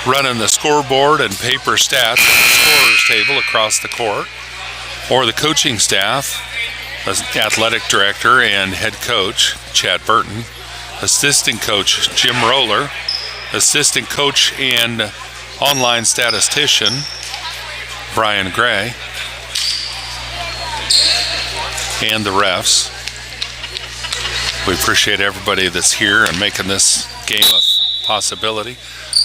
A: running the scoreboard and paper stats at the scorer's table across the court, or the coaching staff, athletic director and head coach Chad Burton, assistant coach Jim Roller, assistant coach and online statistician Brian Gray, and the refs. We appreciate everybody that's here and making this game a possibility.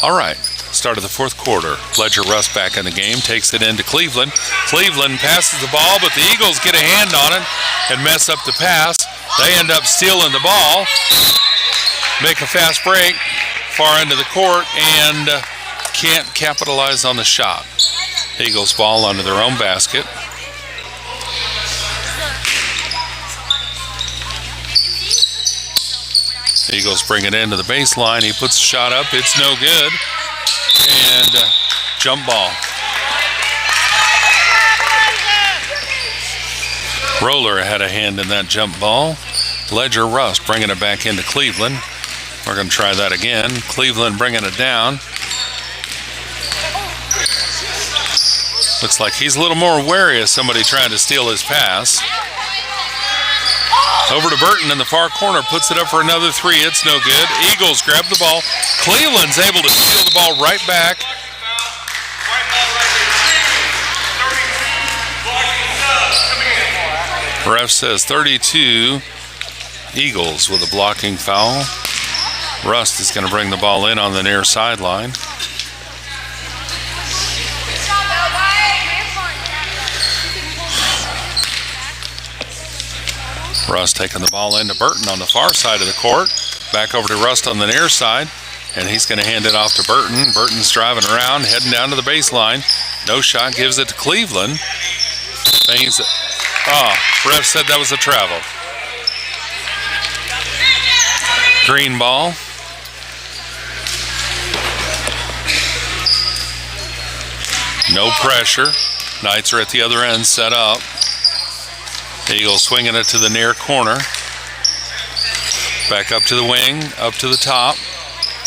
A: All right, start of the fourth quarter. Ledger Russ back in the game, takes it into Cleveland. Cleveland passes the ball, but the Eagles get a hand on it and mess up the pass. They end up stealing the ball, make a fast break far into the court, and can't capitalize on the shot. Eagles ball under their own basket. Eagles bring it into the baseline. He puts the shot up. It's no good. And jump ball. Roller had a hand in that jump ball. Ledger Russ bringing it back into Cleveland. We're going to try that again. Cleveland bringing it down. Looks like he's a little more wary of somebody trying to steal his pass. Over to Burton in the far corner, puts it up for another three. It's no good. Eagles grab the ball. Cleveland's able to steal the ball right back. Ref says 32. Eagles with a blocking foul. Rust is going to bring the ball in on the near sideline. Rust taking the ball into Burton on the far side of the court. Back over to Rust on the near side. And he's going to hand it off to Burton. Burton's driving around, heading down to the baseline. No shot, gives it to Cleveland. Ref said that was a travel. Green ball. No pressure. Knights are at the other end, set up. Eagles swinging it to the near corner. Back up to the wing, up to the top.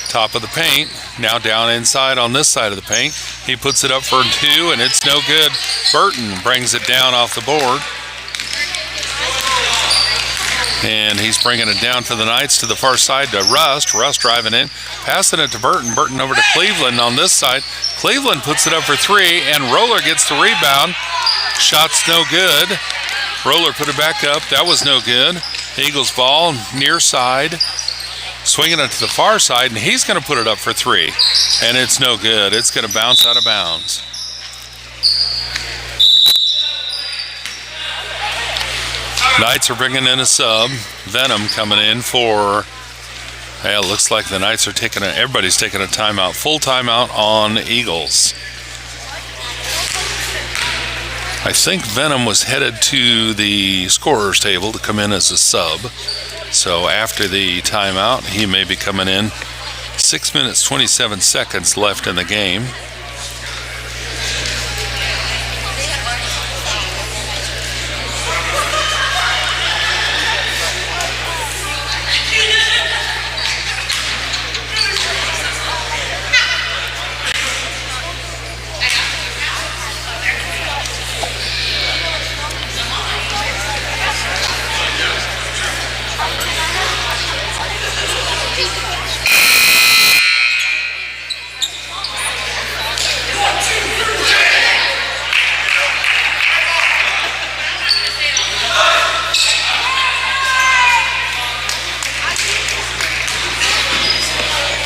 A: Top of the paint. Now down inside on this side of the paint. He puts it up for two, and it's no good. Burton brings it down off the board. And he's bringing it down for the Knights to the far side to Rust. Rust driving in, passing it to Burton. Burton over to Cleveland on this side. Cleveland puts it up for three, and Roller gets the rebound. Shot's no good. Roller put it back up. That was no good. Eagles ball near side. Swinging it to the far side, and he's going to put it up for three. And it's no good. It's going to bounce out of bounds. Knights are bringing in a sub. Venom coming in for, it looks like the Knights are everybody's taking a timeout. Full timeout on Eagles. I think Venom was headed to the scorer's table to come in as a sub. So after the timeout, he may be coming in. 6 minutes, 27 seconds left in the game.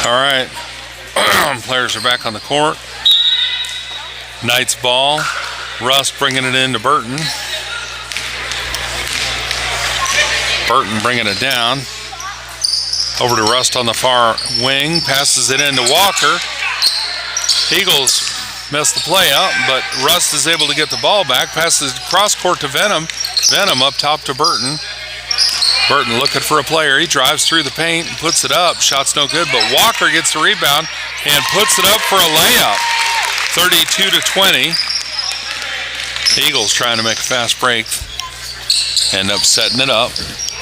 A: All right, players are back on the court. Knight's ball. Russ bringing it into Burton. Burton bringing it down. Over to Rust on the far wing. Passes it into Walker. Eagles messed the play up, but Rust is able to get the ball back. Passes cross court to Venom. Venom up top to Burton. Burton looking for a player. He drives through the paint and puts it up. Shot's no good, but Walker gets the rebound and puts it up for a layup. 32-20. Eagles trying to make a fast break. End up setting it up.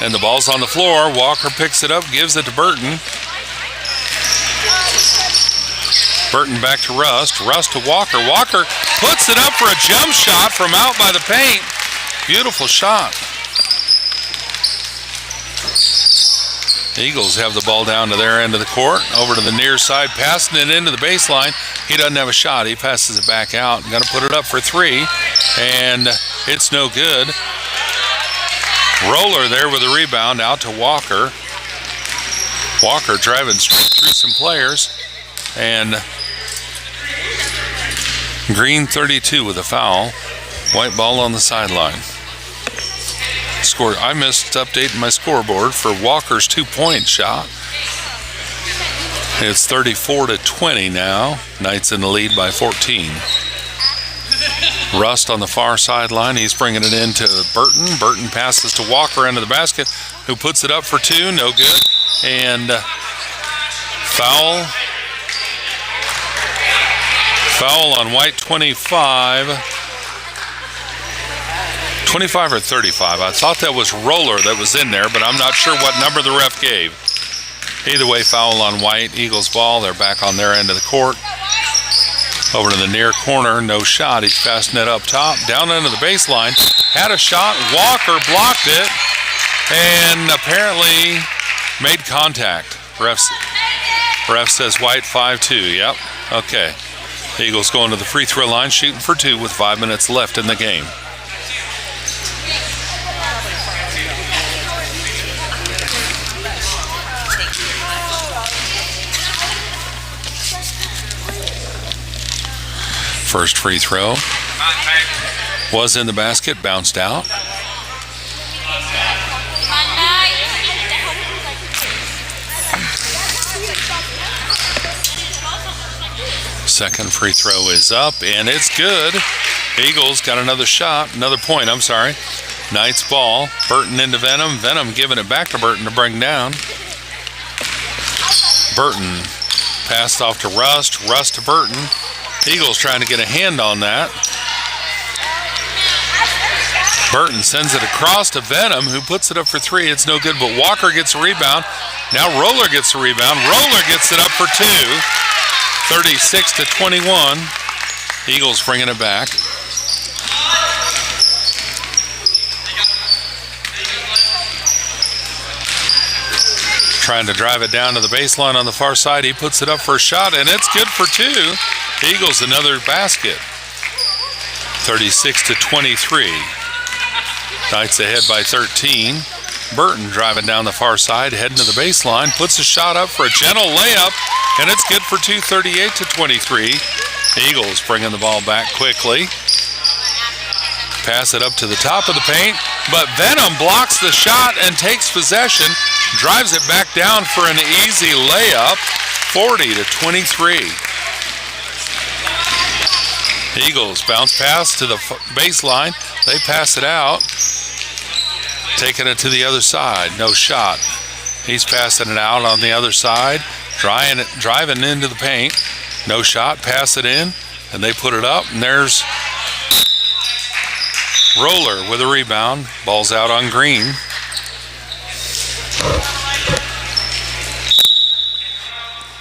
A: And the ball's on the floor. Walker picks it up, gives it to Burton. Burton back to Rust. Rust to Walker. Walker puts it up for a jump shot from out by the paint. Beautiful shot. The Eagles have the ball down to their end of the court. Over to the near side, passing it into the baseline. He doesn't have a shot. He passes it back out. Going to put it up for three, and it's no good. Roller there with a rebound out to Walker. Walker driving straight through some players, and Green 32 with a foul. White ball on the sideline. Score. I missed updating my scoreboard for Walker's 2-point shot. It's 34-20 now. Knights in the lead by 14. Rust on the far sideline. He's bringing it into Burton. Burton passes to Walker into the basket, who puts it up for two. No good. And foul. Foul on White 25. 25 or 35. I thought that was Roller that was in there, but I'm not sure what number the ref gave. Either way, foul on White. Eagles ball. They're back on their end of the court. Over to the near corner. No shot. He's passing it up top. Down into the baseline. Had a shot. Walker blocked it. And apparently made contact. Ref says White 5-2. Yep. Okay. The Eagles going to the free throw line, shooting for two with 5 minutes left in the game. First free throw was in the basket, bounced out. Second free throw is up, and it's good. Eagles got another shot, another point, I'm sorry. Knights ball. Burton into Venom. Venom giving it back to Burton to bring down. Burton passed off to Rust. Rust to Burton. Eagles trying to get a hand on that. Burton sends it across to Venom, who puts it up for three. It's no good, but Walker gets a rebound. Now Roller gets a rebound. Roller gets it up for two. 36-21. Eagles bringing it back. Trying to drive it down to the baseline on the far side. He puts it up for a shot, and it's good for two. Eagles another basket. 36-23. Knights ahead by 13. Burton driving down the far side, heading to the baseline, puts a shot up for a gentle layup, and it's good for two. 38-23. Eagles bringing the ball back quickly. Pass it up to the top of the paint, but Venom blocks the shot and takes possession, drives it back down for an easy layup. 40-23. Eagles bounce pass to the baseline. They pass it out. Taking it to the other side. No shot. He's passing it out on the other side. Driving into the paint. No shot. Pass it in. And they put it up. And there's Roller with a rebound. Ball's out on green.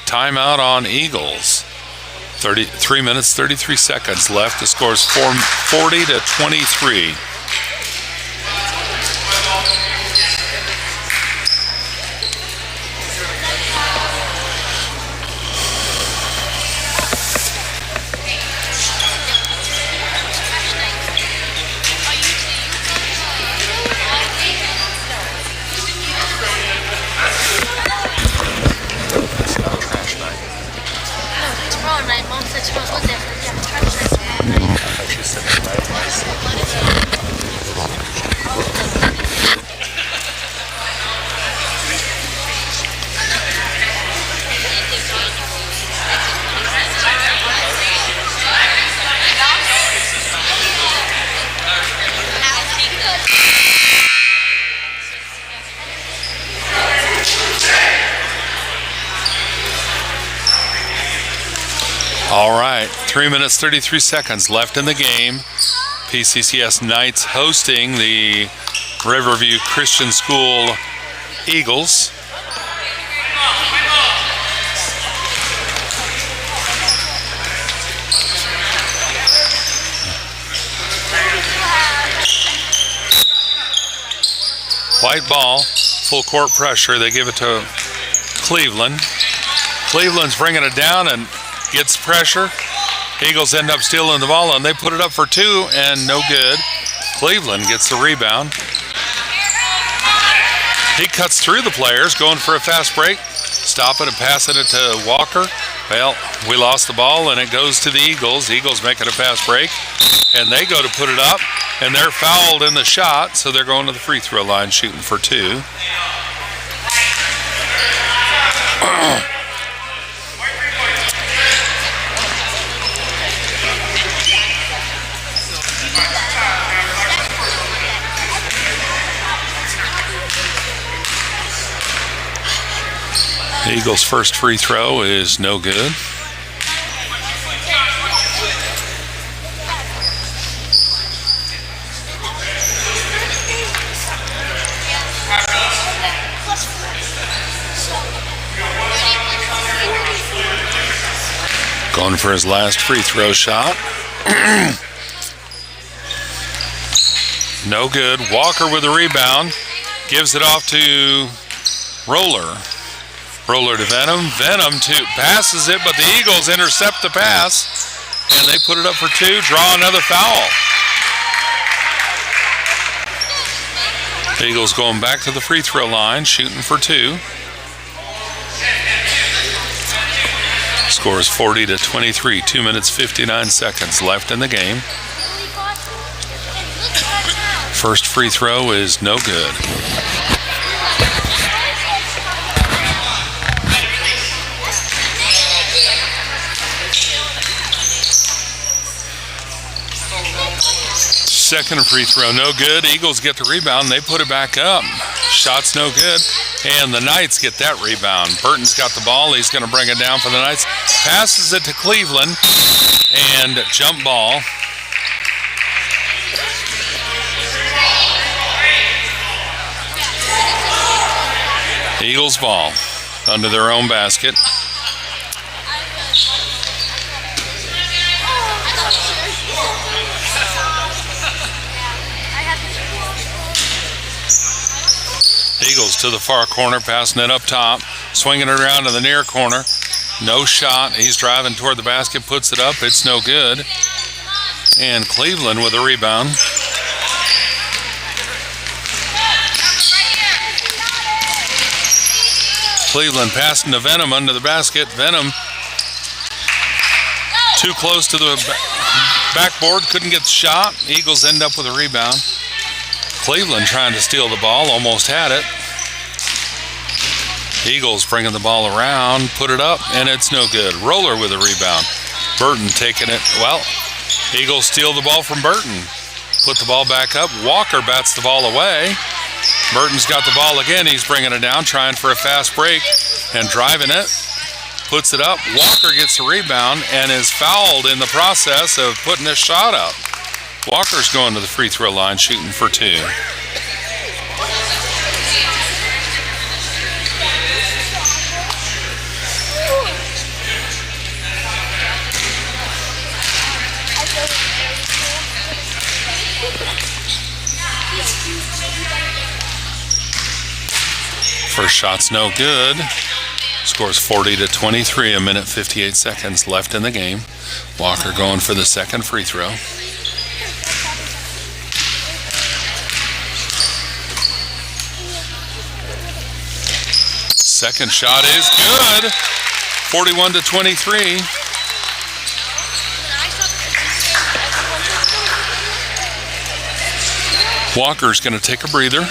A: Timeout on Eagles. 3 minutes, 33 seconds left. The score's 40 to 23. All right, 3 minutes, 33 seconds left in the game. PCCS Knights hosting the Riverview Christian School Eagles. White ball, full court pressure. They give it to Cleveland. Cleveland's bringing it down and gets pressure. Eagles end up stealing the ball, and they put it up for two, and no good. Cleveland gets the rebound. He cuts through the players, going for a fast break, stopping and passing it to Walker. Well, we lost the ball, and it goes to the Eagles. Eagles making a fast break, and they go to put it up, and they're fouled in the shot, so they're going to the free throw line shooting for two. The Eagles' first free throw is no good. Going for his last free throw shot. No good. Walker with a rebound. Gives it off to Roller. Roller to Venom. Venom passes it, but the Eagles intercept the pass, and they put it up for two. Draw another foul. Eagles going back to the free throw line, shooting for two. Score is 40 to 23. 2 minutes, 59 seconds left in the game. First free throw is no good. Second free throw, no good. Eagles get the rebound. They put it back up. Shot's no good. And the Knights get that rebound. Burton's got the ball. He's going to bring it down for the Knights. Passes it to Cleveland. And jump ball. Eagles ball under their own basket. Eagles to the far corner, passing it up top, swinging it around to the near corner. No shot. He's driving toward the basket, puts it up. It's no good. And Cleveland with a rebound. Cleveland passing to Venom under the basket. Venom too close to the backboard, couldn't get the shot. Eagles end up with a rebound. Cleveland trying to steal the ball, almost had it. Eagles bringing the ball around, put it up, and it's no good. Roller with a rebound. Burton taking it. Well, Eagles steal the ball from Burton. Put the ball back up. Walker bats the ball away. Burton's got the ball again. He's bringing it down, trying for a fast break and driving it. Puts it up. Walker gets the rebound and is fouled in the process of putting his shot up. Walker's going to the free throw line, shooting for 2. First shot's no good. Scores 40-23, a minute 58 seconds left in the game. Walker going for the second free throw. Second shot is good. 41-23. Walker's going to take a breather.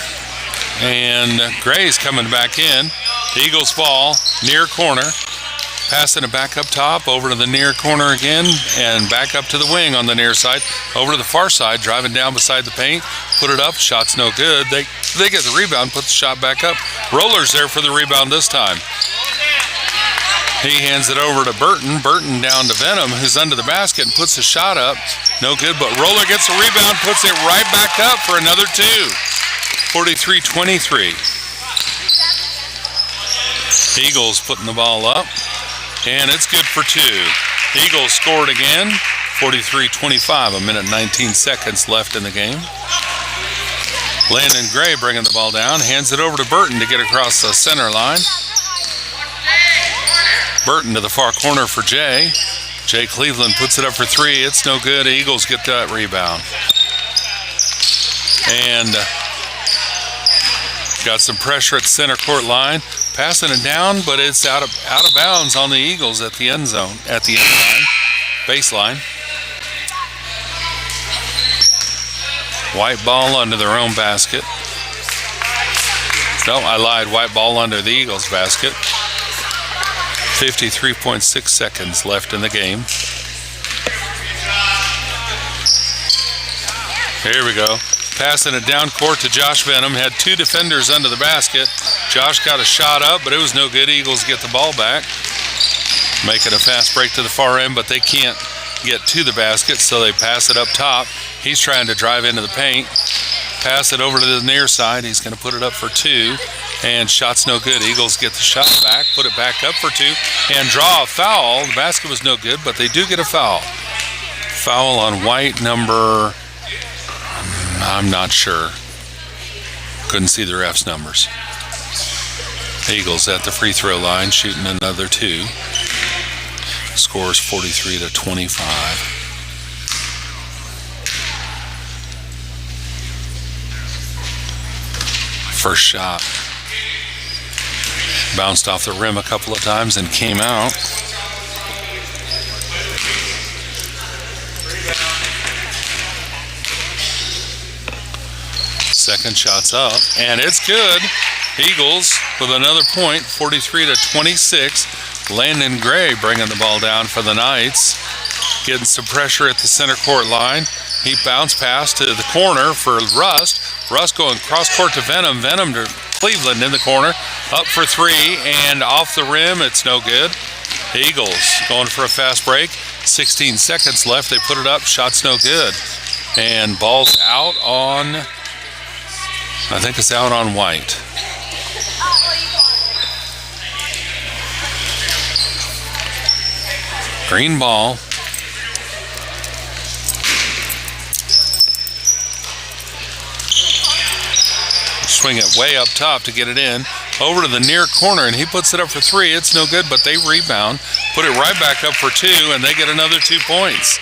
A: And Gray's coming back in. The Eagles ball, near corner. Passing it back up top, over to the near corner again, and back up to the wing on the near side. Over to the far side, driving down beside the paint. Put it up, shot's no good. They get the rebound, put the shot back up. Roller's there for the rebound this time. He hands it over to Burton. Burton down to Venom, who's under the basket, and puts the shot up. No good, but Roller gets the rebound, puts it right back up for another 2. 43-23. Eagles putting the ball up, and it's good for 2. Eagles scored again, 43-25, a minute 19 seconds left in the game. Landon Gray bringing the ball down, hands it over to Burton to get across the center line. Burton to the far corner for Jay. Jay Cleveland puts it up for 3. It's no good. Eagles get that rebound. And got some pressure at the center court line. Passing it down, but it's out of bounds on the Eagles at the end zone, at the end line, baseline. White ball under their own basket. No, I lied. White ball under the Eagles' basket. 53.6 seconds left in the game. Here we go. Passing it down court to Josh Venom. Had 2 defenders under the basket. Josh got a shot up, but it was no good. Eagles get the ball back. Making a fast break to the far end, but they can't get to the basket, so they pass it up top. He's trying to drive into the paint. Pass it over to the near side. He's going to put it up for 2, and shot's no good. Eagles get the shot back, put it back up for 2, and draw a foul. The basket was no good, but they do get a foul. Foul on White, number... I'm not sure. Couldn't see the ref's numbers. Eagles at the free throw line, shooting another 2. Scores 43-25. First shot. Bounced off the rim a couple of times and came out. Second shot's up, and it's good. Eagles with another point, 43-26. Landon Gray bringing the ball down for the Knights. Getting some pressure at the center court line. He bounced pass to the corner for Rust. Rust going cross court to Venom. Venom to Cleveland in the corner. Up for 3 and off the rim. It's no good. Eagles going for a fast break. 16 seconds left. They put it up. Shot's no good. And ball's out on... I think it's out on White. Green ball. Swing it way up top to get it in. Over to the near corner, and he puts it up for 3. It's no good, but they rebound. Put it right back up for 2, and they get another 2 points.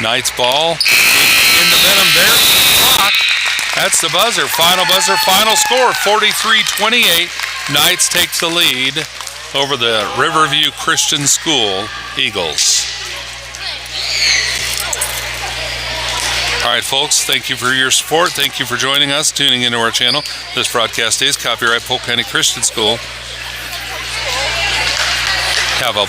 A: Knights ball into Venom. There's the clock. That's the buzzer. Final buzzer, final score, 43-28. Knights take the lead over the Riverview Christian School Eagles. All right, folks, thank you for your support. Thank you for joining us, tuning into our channel. This broadcast is copyright Polk County Christian School. Have a